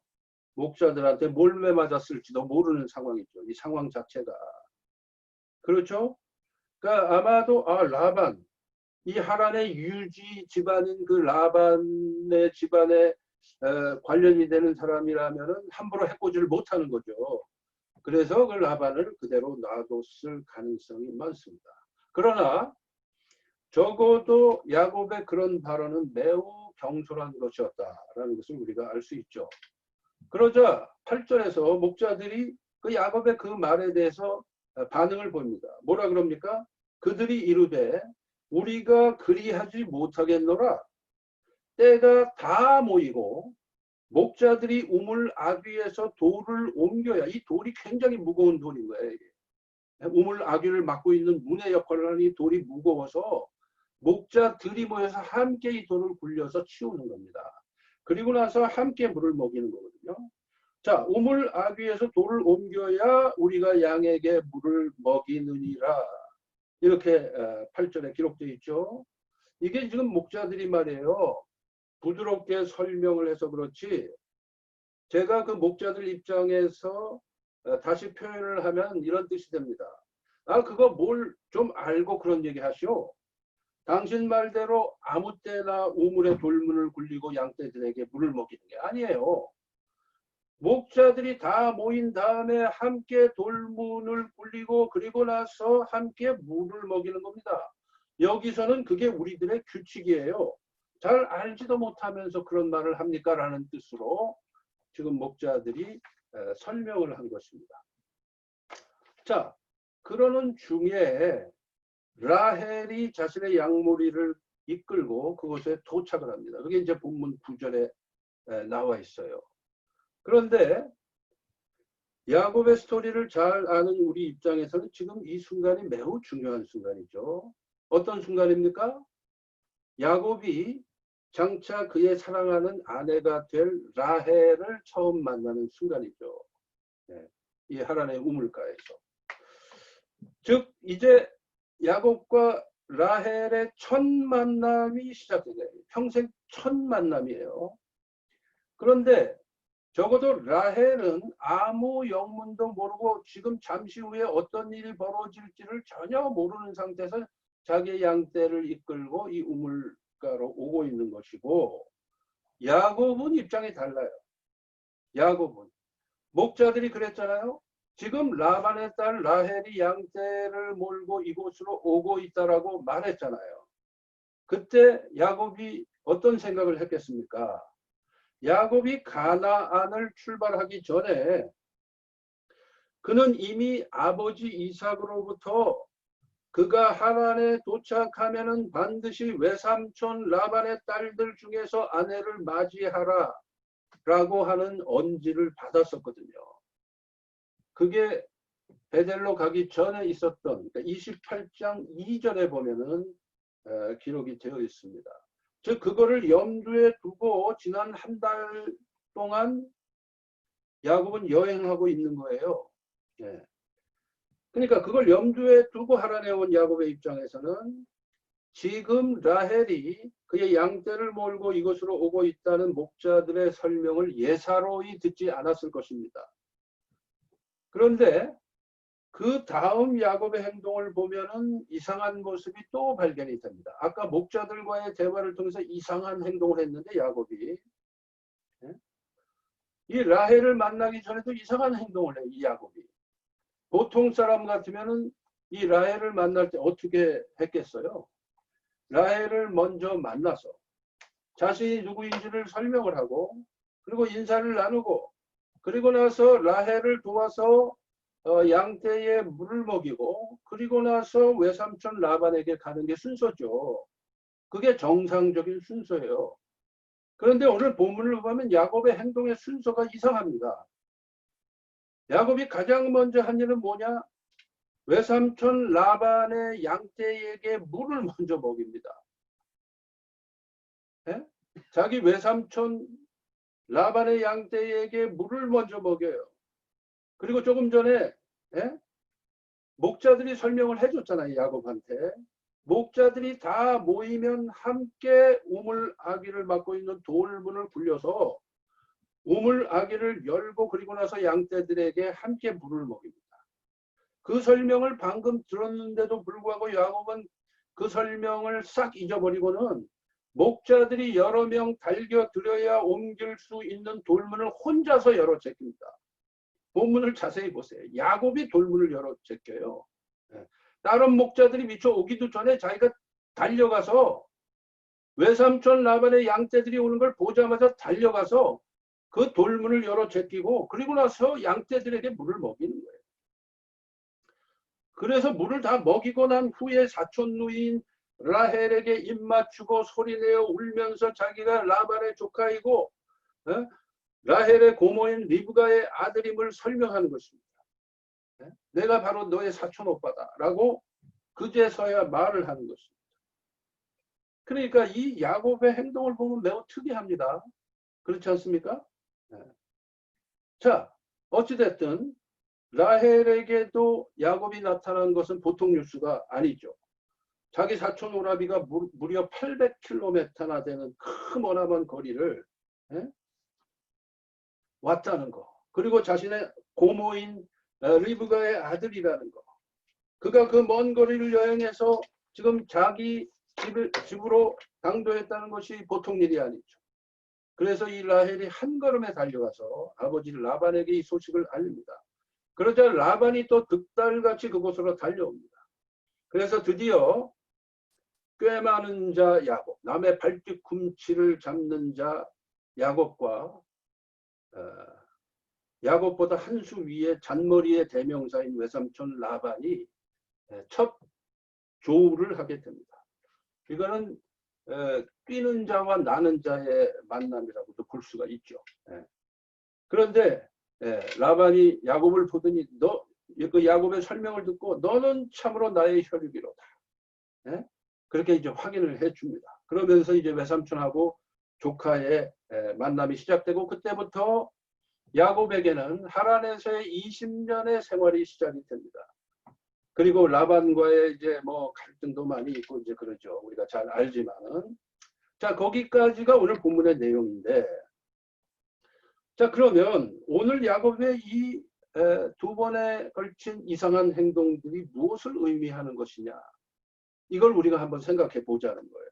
목자들한테 몰매 맞았을지도 모르는 상황이죠. 이 상황 자체가. 그렇죠? 그러니까 아마도 라반, 이 하란의 유지 집안인 그 라반의 집안에 관련이 되는 사람이라면은 함부로 해코지를 못하는 거죠. 그래서 그 라반을 그대로 놔뒀을 가능성이 많습니다. 그러나 적어도 야곱의 그런 발언은 매우 경솔한 것이었다라는 것을 우리가 알 수 있죠. 그러자 8절에서 목자들이 그 야곱의 그 말에 대해서 반응을 보입니다. 뭐라 그럽니까? 그들이 이르되 우리가 그리하지 못하겠노라. 때가 다 모이고 목자들이 우물 아귀에서 돌을 옮겨야, 이 돌이 굉장히 무거운 돌인 거예요. 이게. 우물 아귀를 막고 있는 문의 역할을 하는 이 돌이 무거워서 목자들이 모여서 함께 이 돌을 굴려서 치우는 겁니다. 그리고 나서 함께 물을 먹이는 거거든요. 자, 우물 아귀에서 돌을 옮겨야 우리가 양에게 물을 먹이느니라. 이렇게 8절에 기록되어 있죠. 이게 지금 목자들이 말이에요. 부드럽게 설명을 해서 그렇지, 제가 그 목자들 입장에서 다시 표현을 하면 이런 뜻이 됩니다. 그거 뭘 좀 알고 그런 얘기 하시오. 당신 말대로 아무 때나 우물에 돌문을 굴리고 양떼들에게 물을 먹이는 게 아니에요. 목자들이 다 모인 다음에 함께 돌문을 굴리고 그리고 나서 함께 물을 먹이는 겁니다. 여기서는 그게 우리들의 규칙이에요. 잘 알지도 못하면서 그런 말을 합니까? 라는 뜻으로 지금 목자들이 설명을 한 것입니다. 자, 그러는 중에 라헬이 자신의 양무리를 이끌고 그곳에 도착을 합니다. 그게 이제 본문 9절에 나와 있어요. 그런데 야곱의 스토리를 잘 아는 우리 입장에서는 지금 이 순간이 매우 중요한 순간이죠. 어떤 순간입니까? 야곱이 장차 그의 사랑하는 아내가 될 라헬을 처음 만나는 순간이죠. 네, 이 하란의 우물가에서. 즉 이제 야곱과 라헬의 첫 만남이 시작되네요. 평생 첫 만남이에요. 그런데 적어도 라헬은 아무 영문도 모르고 지금 잠시 후에 어떤 일이 벌어질지를 전혀 모르는 상태에서 자기의 양떼를 이끌고 이 우물가로 오고 있는 것이고, 야곱은 입장이 달라요. 야곱은 목자들이 그랬잖아요. 지금 라반의 딸 라헬이 양떼를 몰고 이곳으로 오고 있다라고 말했잖아요. 그때 야곱이 어떤 생각을 했겠습니까? 야곱이 가나안을 출발하기 전에 그는 이미 아버지 이삭으로부터 그가 하란에 도착하면은 반드시 외삼촌 라반의 딸들 중에서 아내를 맞이하라 라고 하는 언지를 받았었거든요. 그게 베델로 가기 전에 있었던 28장 2절에 보면은 기록이 되어 있습니다. 즉 그거를 염두에 두고 지난 한 달 동안 야곱은 여행하고 있는 거예요. 네. 그러니까 그걸 염두에 두고 하란에 온 야곱의 입장에서는 지금 라헬이 그의 양떼를 몰고 이곳으로 오고 있다는 목자들의 설명을 예사로이 듣지 않았을 것입니다. 그런데 그 다음 야곱의 행동을 보면은 이상한 모습이 또 발견이 됩니다. 아까 목자들과의 대화를 통해서 이상한 행동을 했는데 야곱이 이 라헬을 만나기 전에도 이상한 행동을 해요. 이 야곱이. 보통 사람 같으면은 이 라헬을 만날 때 어떻게 했겠어요? 라헬을 먼저 만나서 자신이 누구인지를 설명을 하고 그리고 인사를 나누고 그리고 나서 라헬을 도와서 양떼에 물을 먹이고 그리고 나서 외삼촌 라반에게 가는 게 순서죠. 그게 정상적인 순서예요. 그런데 오늘 본문을 보면 야곱의 행동의 순서가 이상합니다. 야곱이 가장 먼저 한 일은 뭐냐? 외삼촌 라반의 양떼에게 물을 먼저 먹입니다. 예? 자기 외삼촌 라반의 양떼에게 물을 먼저 먹여요. 그리고 조금 전에 목자들이 설명을 해줬잖아요. 야곱한테. 목자들이 다 모이면 함께 우물 아기를 맡고 있는 돌문을 굴려서 우물 아기를 열고 그리고 나서 양떼들에게 함께 물을 먹입니다. 그 설명을 방금 들었는데도 불구하고 야곱은 그 설명을 싹 잊어버리고는 목자들이 여러 명 달겨들여야 옮길 수 있는 돌문을 혼자서 열어 제낍니다. 본문을 자세히 보세요. 야곱이 돌문을 열어 제껴요. 다른 목자들이 미처 오기도 전에 자기가 달려가서 외삼촌 라반의 양떼들이 오는 걸 보자마자 달려가서 그 돌문을 열어 제끼고 그리고 나서 양떼들에게 물을 먹이는 거예요. 그래서 물을 다 먹이고 난 후에 사촌 누이인 라헬에게 입 맞추고 소리내어 울면서 자기가 라반의 조카이고 라헬의 고모인 리브가의 아들임을 설명하는 것입니다. 내가 바로 너의 사촌 오빠다 라고 그제서야 말을 하는 것입니다. 그러니까 이 야곱의 행동을 보면 매우 특이합니다. 그렇지 않습니까? 자, 어찌됐든 라헬에게도 야곱이 나타난 것은 보통 뉴스가 아니죠. 자기 사촌 오라비가 무려 800km나 되는 머나먼 거리를 왔다는 거. 그리고 자신의 고모인 리브가의 아들이라는 거. 그가 그 먼 거리를 여행해서 지금 자기 집으로 당도했다는 것이 보통 일이 아니죠. 그래서 이 라헬이 한 걸음에 달려가서 아버지 라반에게 이 소식을 알립니다. 그러자 라반이 또 득달같이 그곳으로 달려옵니다. 그래서 드디어 꽤 많은 자 야곱, 남의 발뒤꿈치를 잡는 자 야곱과 야곱보다 한 수 위에 잔머리의 대명사인 외삼촌 라반이 첫 조우를 하게 됩니다. 이거는 뛰는 자와 나는 자의 만남이라고도 볼 수가 있죠. 그런데 라반이 야곱을 보더니 그 야곱의 설명을 듣고 너는 참으로 나의 혈육이로다. 그렇게 이제 확인을 해줍니다. 그러면서 이제 외삼촌하고 조카의 만남이 시작되고 그때부터 야곱에게는 하란에서의 20년의 생활이 시작이 됩니다. 그리고 라반과의 이제 뭐 갈등도 많이 있고 이제 그러죠. 우리가 잘 알지만은. 자, 거기까지가 오늘 본문의 내용인데. 자, 그러면 오늘 야곱의 이 두 번에 걸친 이상한 행동들이 무엇을 의미하는 것이냐. 이걸 우리가 한번 생각해 보자는 거예요.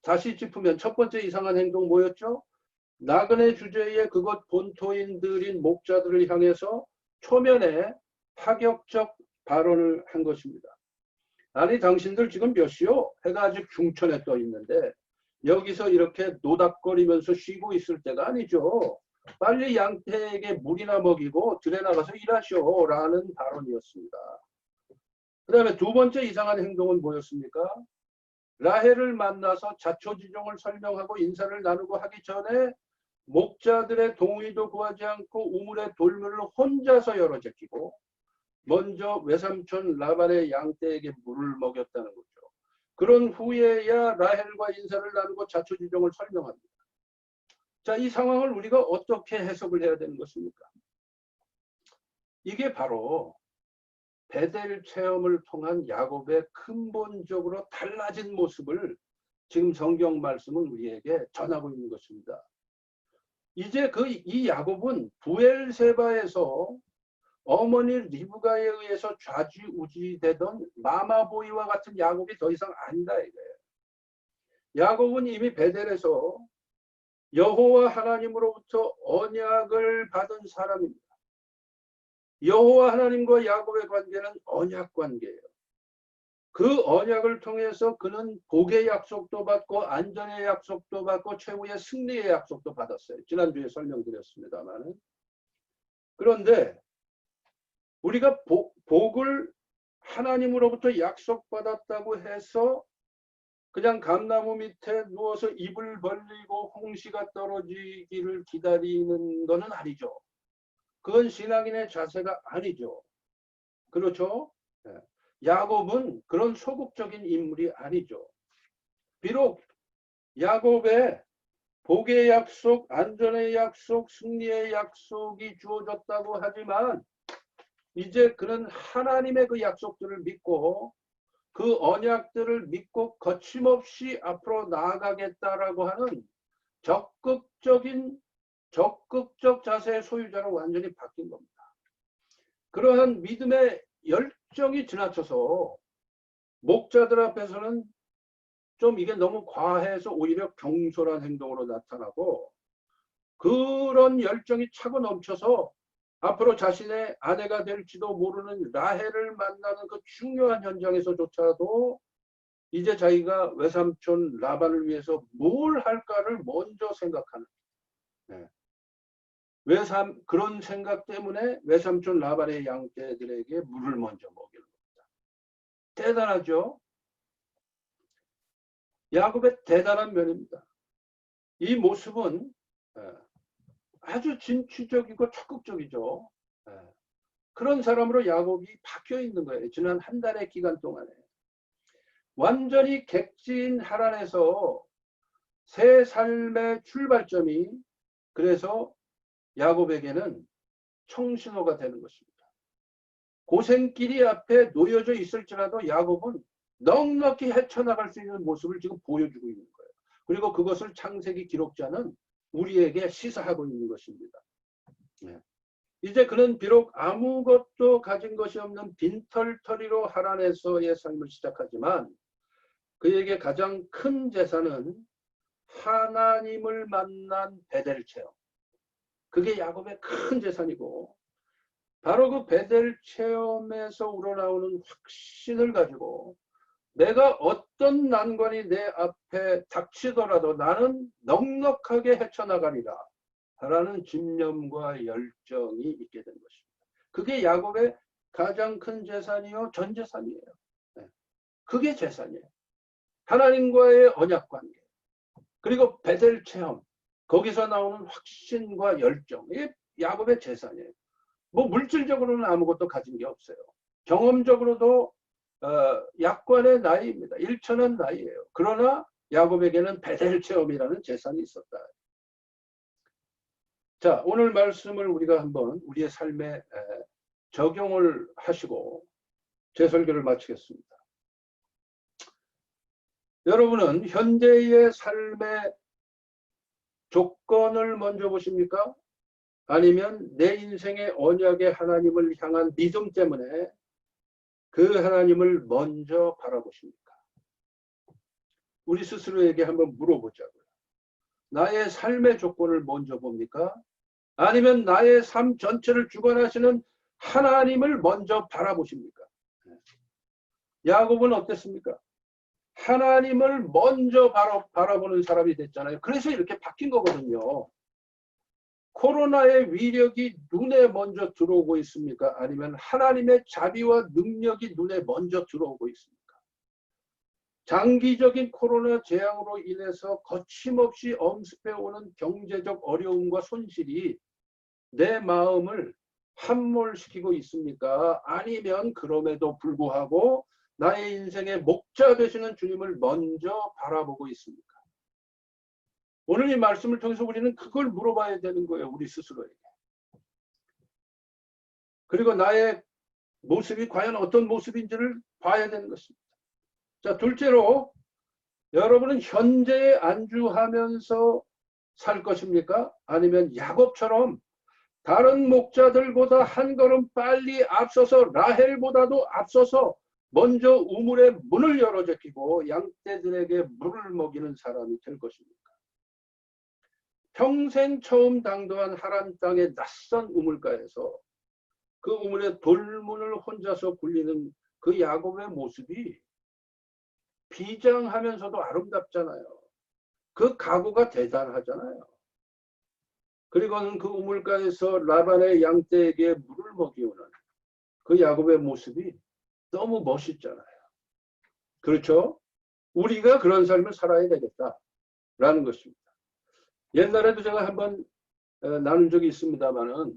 다시 짚으면 첫 번째 이상한 행동 뭐였죠? 나그네 주제에 그것 본토인들인 목자들을 향해서 초면에 파격적 발언을 한 것입니다. 아니 당신들 지금 몇 시요? 해가 아직 중천에 떠 있는데 여기서 이렇게 노닥거리면서 쉬고 있을 때가 아니죠. 빨리 양떼에게 물이나 먹이고 들에 나가서 일하시오 라는 발언이었습니다. 그 다음에 두 번째 이상한 행동은 뭐였습니까? 라헬을 만나서 자초지종을 설명하고 인사를 나누고 하기 전에 목자들의 동의도 구하지 않고 우물의 돌문을 혼자서 열어 제끼고 먼저 외삼촌 라반의 양떼에게 물을 먹였다는 거죠. 그런 후에야 라헬과 인사를 나누고 자초지종을 설명합니다. 자, 이 상황을 우리가 어떻게 해석을 해야 되는 것입니까? 이게 바로 베델 체험을 통한 야곱의 근본적으로 달라진 모습을 지금 성경 말씀은 우리에게 전하고 있는 것입니다. 이제 이 야곱은 부엘세바에서 어머니 리브가에 의해서 좌지우지되던 마마보이와 같은 야곱이 더 이상 아니다 이거예요. 야곱은 이미 베델에서 여호와 하나님으로부터 언약을 받은 사람입니다. 여호와 하나님과 야곱의 관계는 언약 관계예요. 그 언약을 통해서 그는 복의 약속도 받고 안전의 약속도 받고 최후의 승리의 약속도 받았어요. 지난주에 설명드렸습니다만. 그런데 우리가 복을 하나님으로부터 약속받았다고 해서 그냥 감나무 밑에 누워서 입을 벌리고 홍시가 떨어지기를 기다리는 것은 아니죠. 그건 신앙인의 자세가 아니죠. 그렇죠? 야곱은 그런 소극적인 인물이 아니죠. 비록 야곱의 복의 약속, 안전의 약속, 승리의 약속이 주어졌다고 하지만 이제 그는 하나님의 그 약속들을 믿고 그 언약들을 믿고 거침없이 앞으로 나아가겠다라고 하는 적극적 자세의 소유자로 완전히 바뀐 겁니다. 그러한 믿음의 열정이 지나쳐서 목자들 앞에서는 좀 이게 너무 과해서 오히려 경솔한 행동으로 나타나고 그런 열정이 차고 넘쳐서 앞으로 자신의 아내가 될지도 모르는 라헬을 만나는 그 중요한 현장에서조차도 이제 자기가 외삼촌 라반을 위해서 뭘 할까를 먼저 생각하는 그런 생각 때문에 외삼촌 라반의 양떼들에게 물을 먼저 먹이는 겁니다. 대단하죠? 야곱의 대단한 면입니다. 이 모습은 아주 진취적이고 적극적이죠. 그런 사람으로 야곱이 박혀 있는 거예요. 지난 한 달의 기간 동안에. 완전히 객지인 하란에서 새 삶의 출발점이 그래서 야곱에게는 청신호가 되는 것입니다. 고생길이 앞에 놓여져 있을지라도 야곱은 넉넉히 헤쳐나갈 수 있는 모습을 지금 보여주고 있는 거예요. 그리고 그것을 창세기 기록자는 우리에게 시사하고 있는 것입니다. 이제 그는 비록 아무것도 가진 것이 없는 빈털터리로 하란에서의 삶을 시작하지만 그에게 가장 큰 재산은 하나님을 만난 베델 체험. 그게 야곱의 큰 재산이고 바로 그 베델 체험에서 우러나오는 확신을 가지고 내가 어떤 난관이 내 앞에 닥치더라도 나는 넉넉하게 헤쳐나가리라 라는 집념과 열정이 있게 된 것입니다. 그게 야곱의 가장 큰 재산이요 전 재산이에요. 그게 재산이에요. 하나님과의 언약관계 그리고 베델 체험 거기서 나오는 확신과 열정 이게 야곱의 재산이에요. 뭐 물질적으로는 아무것도 가진 게 없어요. 경험적으로도 약관의 나이입니다. 일천한 나이예요. 그러나 야곱에게는 베델 체험이라는 재산이 있었다. 자, 오늘 말씀을 우리가 한번 우리의 삶에 적용을 하시고 제 설교를 마치겠습니다. 여러분은 현재의 삶의 조건을 먼저 보십니까? 아니면 내 인생의 언약의 하나님을 향한 믿음 때문에 그 하나님을 먼저 바라보십니까? 우리 스스로에게 한번 물어보자고요. 나의 삶의 조건을 먼저 봅니까? 아니면 나의 삶 전체를 주관하시는 하나님을 먼저 바라보십니까? 야곱은 어땠습니까? 하나님을 먼저 바라보는 사람이 됐잖아요. 그래서 이렇게 바뀐 거거든요. 코로나의 위력이 눈에 먼저 들어오고 있습니까? 아니면 하나님의 자비와 능력이 눈에 먼저 들어오고 있습니까? 장기적인 코로나 재앙으로 인해서 거침없이 엄습해오는 경제적 어려움과 손실이 내 마음을 함몰시키고 있습니까? 아니면 그럼에도 불구하고 나의 인생의 목자 되시는 주님을 먼저 바라보고 있습니까? 오늘 이 말씀을 통해서 우리는 그걸 물어봐야 되는 거예요. 우리 스스로에게. 그리고 나의 모습이 과연 어떤 모습인지를 봐야 되는 것입니다. 자, 둘째로 여러분은 현재에 안주하면서 살 것입니까? 아니면 야곱처럼 다른 목자들보다 한 걸음 빨리 앞서서 라헬보다도 앞서서 먼저 우물의 문을 열어 제끼고 양떼들에게 물을 먹이는 사람이 될 것입니까? 평생 처음 당도한 하란 땅의 낯선 우물가에서 그 우물의 돌문을 혼자서 굴리는 그 야곱의 모습이 비장하면서도 아름답잖아요. 그 각오가 대단하잖아요. 그리고는 그 우물가에서 라반의 양떼에게 물을 먹이오는 그 야곱의 모습이 너무 멋있잖아요. 그렇죠? 우리가 그런 삶을 살아야 되겠다라는 것입니다. 옛날에도 제가 한번 나눈 적이 있습니다만은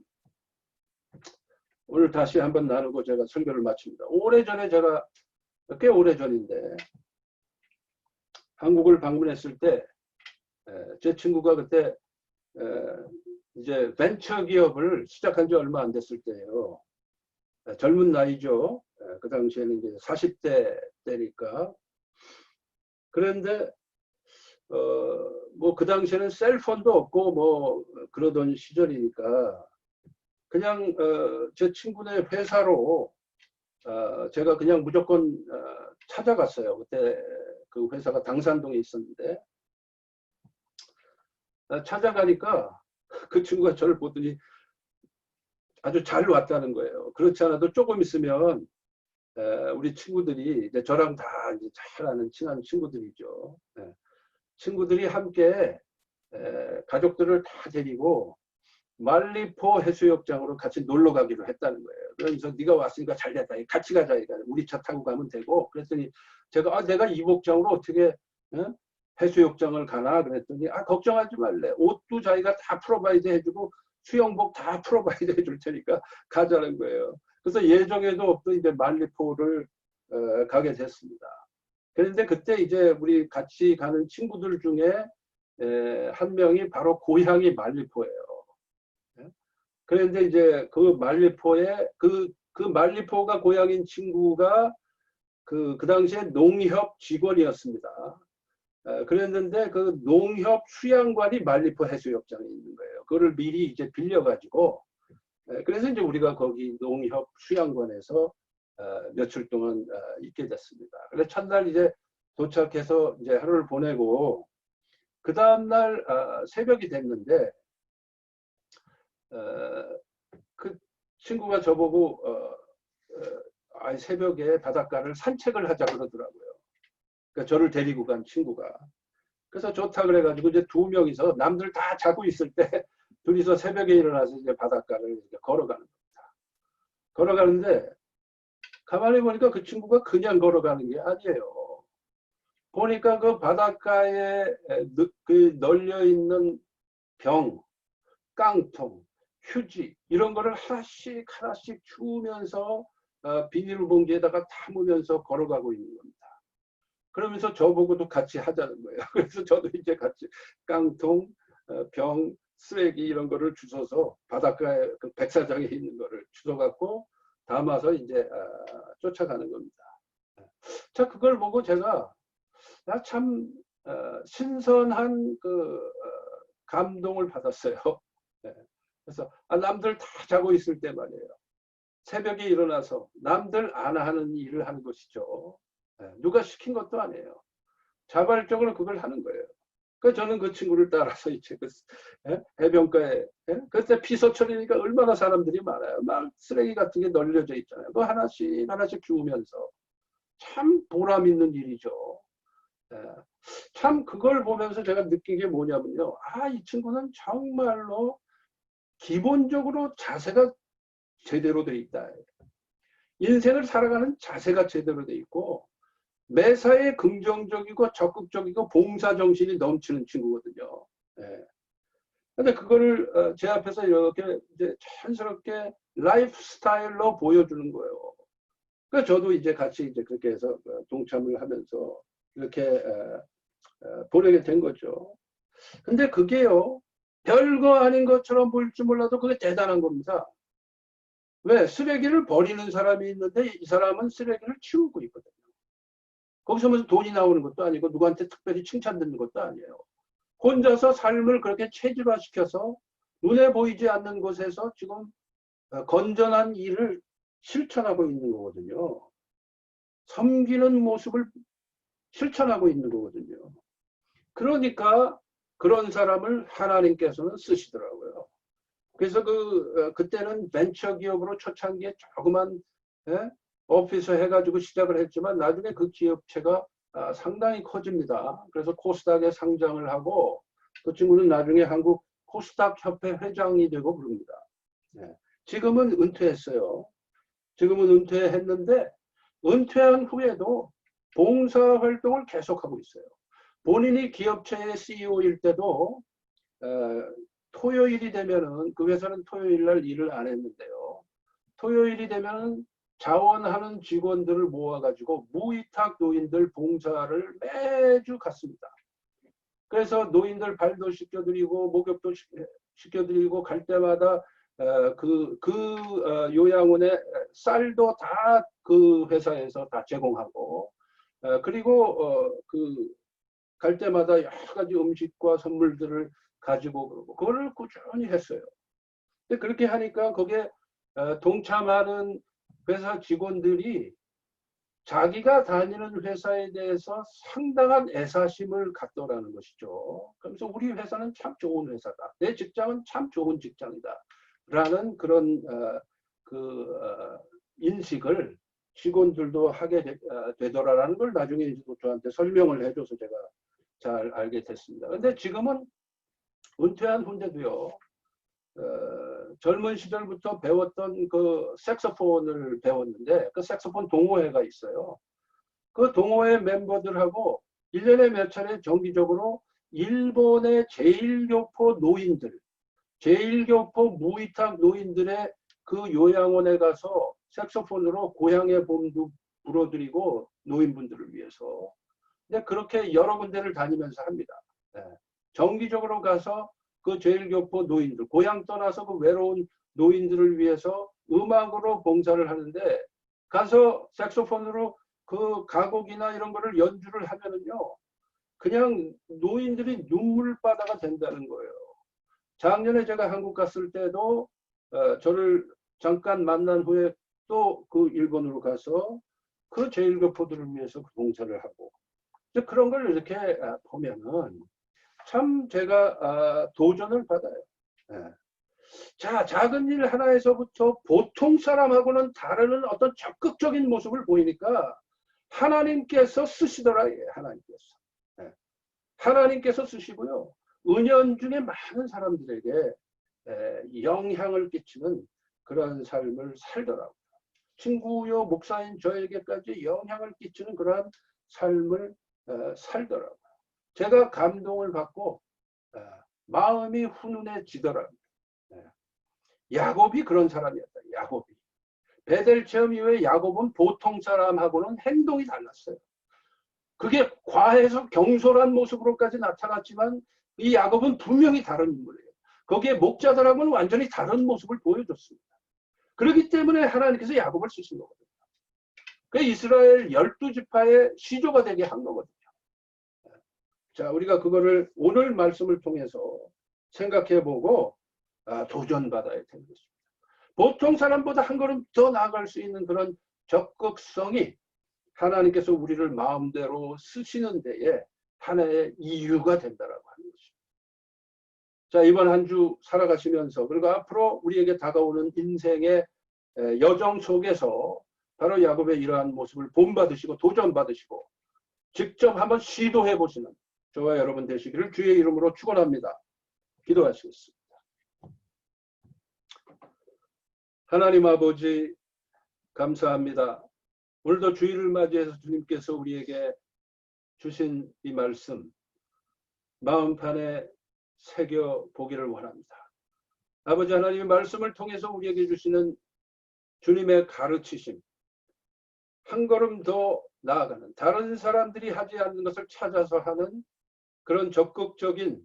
오늘 다시 한번 나누고 제가 설교를 마칩니다. 오래전에 제가 꽤 오래전인데 한국을 방문했을 때 제 친구가 그때 이제 벤처 기업을 시작한 지 얼마 안 됐을 때예요. 젊은 나이죠. 그 당시에는 이제 40대 때니까. 그런데 뭐 그 당시에는 셀폰도 없고 뭐 그러던 시절이니까 그냥 제 친구네 회사로 제가 그냥 무조건 찾아갔어요. 그때 그 회사가 당산동에 있었는데 찾아가니까 그 친구가 저를 보더니 아주 잘 왔다는 거예요. 그렇지 않아도 조금 있으면 우리 친구들이 이제 저랑 다 이제 잘 아는 친한 친구들이죠. 친구들이 함께 가족들을 다 데리고 말리포 해수욕장으로 같이 놀러 가기로 했다는 거예요. 그러면서 네가 왔으니까 잘 됐다. 같이 가자. 우리 차 타고 가면 되고. 그랬더니 제가 내가 이복장으로 어떻게 해수욕장을 가나 그랬더니 걱정하지 말래. 옷도 자기가 다 프로바이드 해주고 수영복 다 프로바이드 해줄 테니까 가자는 거예요. 그래서 예정에도 없던 이제 말리포를 가게 됐습니다. 그런데 그때 이제 우리 같이 가는 친구들 중에 한 명이 바로 고향이 말리포예요. 그런데 이제 그 말리포에 그 말리포가 고향인 친구가 그 당시에 농협 직원이었습니다. 그랬는데 그 농협 수양관이 말리포 해수욕장에 있는 거예요. 그거를 미리 이제 빌려가지고 그래서 이제 우리가 거기 농협 수양관에서 며칠 동안 있게 됐습니다. 그래서 첫날 이제 도착해서 이제 하루를 보내고 그 다음날 새벽이 됐는데 그 친구가 저보고 새벽에 바닷가를 산책을 하자 그러더라고요. 그러니까 저를 데리고 간 친구가. 그래서 좋다 그래가지고 이제 두 명이서 남들 다 자고 있을 때 둘이서 새벽에 일어나서 이제 바닷가를 이제 걸어가는 겁니다. 걸어가는데 가만히 보니까 그 친구가 그냥 걸어가는 게 아니에요. 보니까 그 바닷가에 그 널려 있는 병, 깡통, 휴지 이런 거를 하나씩 하나씩 주우면서 비닐봉지에다가 담으면서 걸어가고 있는 겁니다. 그러면서 저보고도 같이 하자는 거예요. 그래서 저도 이제 같이 깡통, 병, 쓰레기 이런 거를 주워서 바닷가에 그 백사장에 있는 거를 주워갖고 담아서 이제 쫓아가는 겁니다. 자, 그걸 보고 제가 참 신선한 그 감동을 받았어요. 네. 그래서 남들 다 자고 있을 때 말이에요. 새벽에 일어나서 남들 안 하는 일을 하는 것이죠. 네. 누가 시킨 것도 아니에요. 자발적으로 그걸 하는 거예요. 그래서 저는 그 친구를 따라서 이제 그 해변가에 그때 피서철이니까 얼마나 사람들이 많아요. 막 쓰레기 같은 게 널려져 있잖아요. 그거 하나씩 하나씩 주우면서 참 보람 있는 일이죠. 참 그걸 보면서 제가 느낀 게 뭐냐면요. 이 친구는 정말로 기본적으로 자세가 제대로 돼 있다. 인생을 살아가는 자세가 제대로 돼 있고 매사에 긍정적이고 적극적이고 봉사정신이 넘치는 친구거든요. 근데 그거를 제 앞에서 이렇게 이제 자연스럽게 라이프 스타일로 보여주는 거예요. 그래서 저도 이제 같이 이제 그렇게 해서 동참을 하면서 이렇게 보내게 된 거죠. 근데 그게요, 별거 아닌 것처럼 보일지 몰라도 그게 대단한 겁니다. 왜? 쓰레기를 버리는 사람이 있는데 이 사람은 쓰레기를 치우고 있거든요. 거기서 무슨 돈이 나오는 것도 아니고 누구한테 특별히 칭찬받는 것도 아니에요. 혼자서 삶을 그렇게 체질화시켜서 눈에 보이지 않는 곳에서 지금 건전한 일을 실천하고 있는 거거든요. 섬기는 모습을 실천하고 있는 거거든요. 그러니까 그런 사람을 하나님께서는 쓰시더라고요. 그래서 그때는 벤처 기업으로 초창기에 조그만 오피스 해가지고 시작을 했지만 나중에 그 기업체가 상당히 커집니다. 그래서 코스닥에 상장을 하고 그 친구는 나중에 한국 코스닥 협회 회장이 되고 그럽니다. 지금은 은퇴했어요. 지금은 은퇴했는데 은퇴한 후에도 봉사활동을 계속하고 있어요. 본인이 기업체의 CEO일 때도 토요일이 되면은 그 회사는 토요일 날 일을 안 했는데요. 토요일이 되면은 자원하는 직원들을 모아가지고 무위탁 노인들 봉사를 매주 갔습니다. 그래서 노인들 발도 씻겨드리고 목욕도 시켜드리고 갈 때마다 요양원에 쌀도 다 그 회사에서 다 제공하고 그리고 갈 때마다 여러 가지 음식과 선물들을 가지고 그러고 그거를 꾸준히 했어요. 근데 그렇게 하니까 거기에 동참하는 회사 직원들이 자기가 다니는 회사에 대해서 상당한 애사심을 갖더라는 것이죠. 그래서 우리 회사는 참 좋은 회사다. 내 직장은 참 좋은 직장이다. 라는 그런 인식을 직원들도 하게 되더라라는 걸 나중에 저한테 설명을 해줘서 제가 잘 알게 됐습니다. 근데 지금은 은퇴한 후인데도요, 젊은 시절부터 배웠던 그 색소폰을 배웠는데 그 색소폰 동호회가 있어요. 그 동호회 멤버들하고 1년에 몇 차례 정기적으로 일본의 제1교포 노인들, 제1교포 무위탁 노인들의 그 요양원에 가서 색소폰으로 고향의 봄도 불어드리고 노인분들을 위해서. 근데 그렇게 여러 군데를 다니면서 합니다. 정기적으로 가서 그 제1교포 노인들, 고향 떠나서 그 외로운 노인들을 위해서 음악으로 봉사를 하는데 가서 색소폰으로 그 가곡이나 이런 거를 연주를 하면은요, 그냥 노인들이 눈물바다가 된다는 거예요. 작년에 제가 한국 갔을 때도 저를 잠깐 만난 후에 또 그 일본으로 가서 그 제1교포들을 위해서 봉사를 하고 그런 걸 이렇게 보면은 참 제가 도전을 받아요. 예. 자, 작은 일 하나에서부터 보통 사람하고는 다른 어떤 적극적인 모습을 보이니까 하나님께서 쓰시더라. 하나님께서. 예. 하나님께서 쓰시고요. 은연중에 많은 사람들에게 영향을 끼치는 그런 삶을 살더라고요. 친구요 목사인 저에게까지 영향을 끼치는 그러한 삶을 살더라고요. 제가 감동을 받고 마음이 훈훈해지더라고요. 야곱이 그런 사람이었다. 야곱이. 베델 체험 이후에 야곱은 보통 사람하고는 행동이 달랐어요. 그게 과해서 경솔한 모습으로까지 나타났지만 이 야곱은 분명히 다른 인물이에요. 거기에 목자들하고는 완전히 다른 모습을 보여줬습니다. 그렇기 때문에 하나님께서 야곱을 쓰신 거거든요. 그 이스라엘 12지파의 시조가 되게 한 거거든요. 자, 우리가 그거를 오늘 말씀을 통해서 생각해보고 도전받아야 되는 것입니다. 보통 사람보다 한 걸음 더 나아갈 수 있는 그런 적극성이 하나님께서 우리를 마음대로 쓰시는 데에 하나의 이유가 된다라고 하는 것입니다. 자, 이번 한 주 살아가시면서 그리고 앞으로 우리에게 다가오는 인생의 여정 속에서 바로 야곱의 이러한 모습을 본받으시고 도전받으시고 직접 한번 시도해 보시는 저와 여러분 되시기를 주의 이름으로 축원합니다. 기도하시겠습니다. 하나님 아버지 감사합니다. 오늘도 주일을 맞이해서 주님께서 우리에게 주신 이 말씀 마음판에 새겨 보기를 원합니다. 아버지 하나님의 말씀을 통해서 우리에게 주시는 주님의 가르치심, 한 걸음 더 나아가는 다른 사람들이 하지 않는 것을 찾아서 하는 그런 적극적인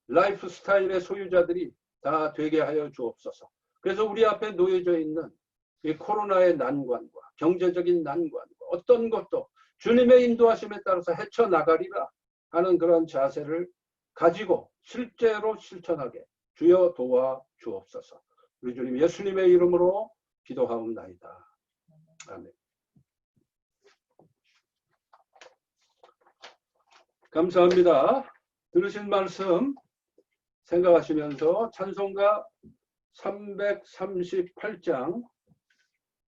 라이프 스타일의 소유자들이 다 되게 하여 주옵소서. 그래서 우리 앞에 놓여져 있는 이 코로나의 난관과 경제적인 난관과 어떤 것도 주님의 인도하심에 따라서 헤쳐나가리라 하는 그런 자세를 가지고 실제로 실천하게 주여 도와 주옵소서. 우리 주님 예수님의 이름으로 기도하옵나이다. 아멘. 감사합니다. 들으신 말씀 생각하시면서 찬송가 338장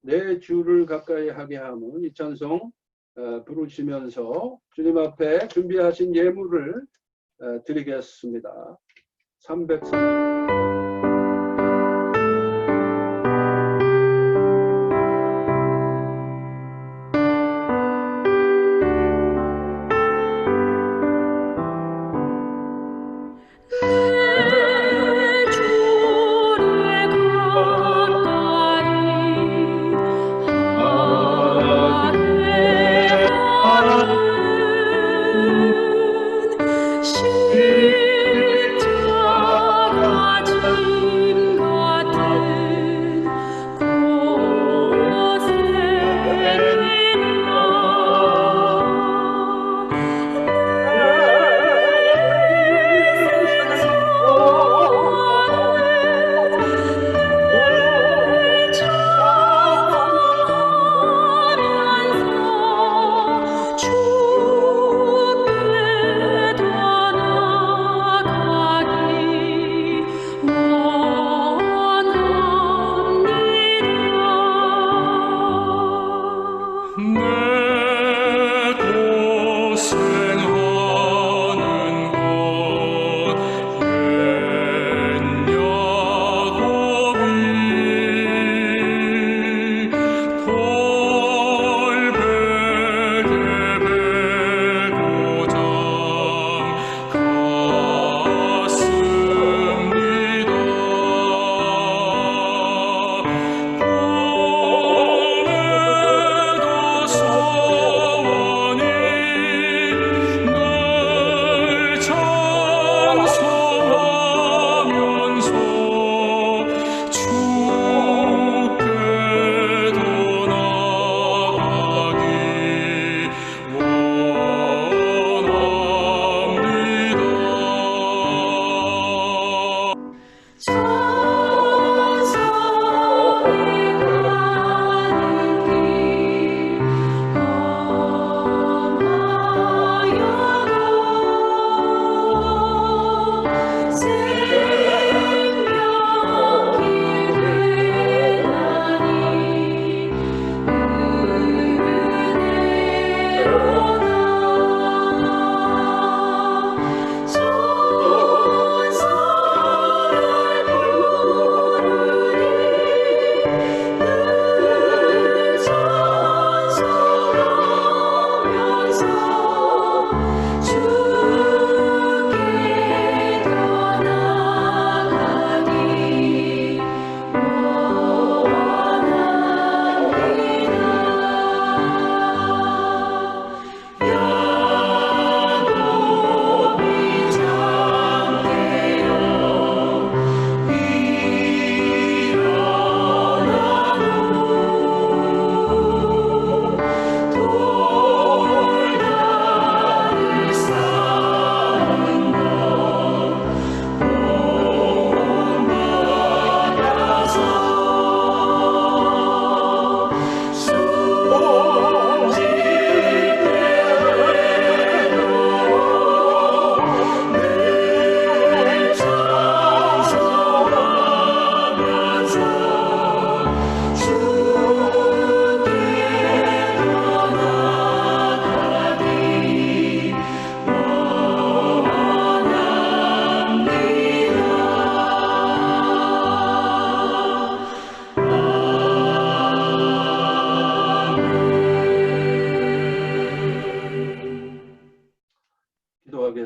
내 주를 가까이 하게 함은 이 찬송 부르시면서 주님 앞에 준비하신 예물을 드리겠습니다. 338
오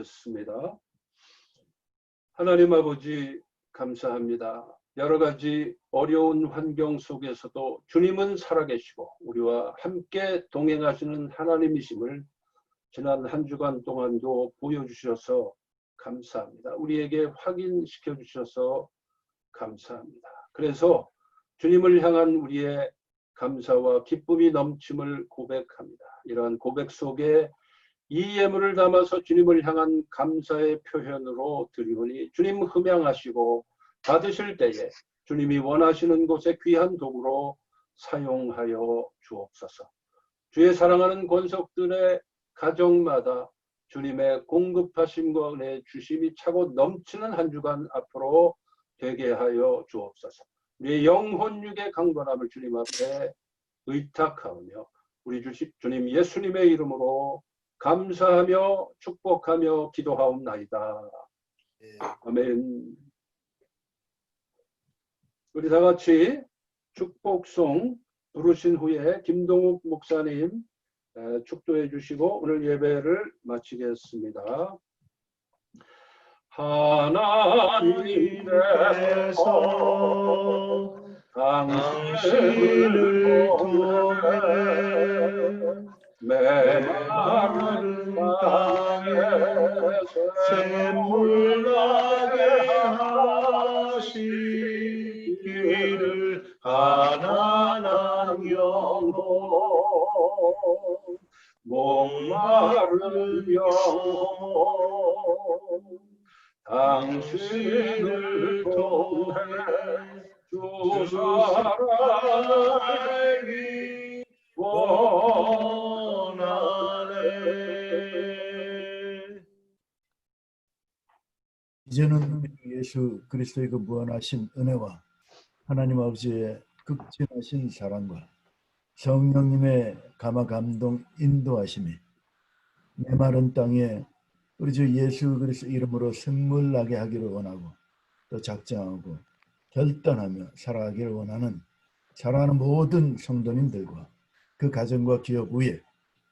기도하겠습니다. 하나님 아버지 감사합니다. 여러 가지 어려운 환경 속에서도 주님은 살아계시고 우리와 함께 동행하시는 하나님이심을 지난 한 주간 동안도 보여주셔서 감사합니다. 우리에게 확인시켜 주셔서 감사합니다. 그래서 주님을 향한 우리의 감사와 기쁨이 넘침을 고백합니다. 이러한 고백 속에 이 예물을 담아서 주님을 향한 감사의 표현으로 드리오니 주님 흠양하시고 받으실 때에 주님이 원하시는 곳에 귀한 도구로 사용하여 주옵소서. 주의 사랑하는 권속들의 가정마다 주님의 공급하심과 은혜의 주심이 차고 넘치는 한 주간 앞으로 되게 하여 주옵소서. 우리의 영혼육의 강건함을 주님 앞에 의탁하오며 우리 주님 예수님의 이름으로 감사하며 축복하며 기도하옵나이다. 아멘. 우리 다 같이 축복송 부르신 후에 김동욱 목사님 축도해 주시고 오늘 예배를 마치겠습니다. 하나님께서 당신을 통해 메마른 땅에서 샘물 나게 하시기를 가난한 영혼 목마른 영혼 당신을 통해 주사랑이 원하네.
이제는 예수 그리스도의 그 무한하신 은혜와 하나님 아버지의 극진하신 사랑과 성령님의 감화 감동 인도하심이 메마른 땅에 우리 주 예수 그리스도 이름으로 샘물 나게 하기를 원하고 또 작정하고 결단하며 살아가기를 원하는 사랑하는 모든 성도님들과 그 가정과 기업 위에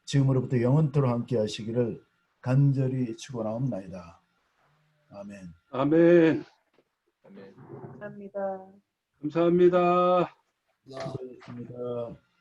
지금으로부터 영원토록 함께 하시기를 간절히 축원하옵나이다. 아멘.
아멘.
감사합니다.
감사합니다.
수고하셨습니다.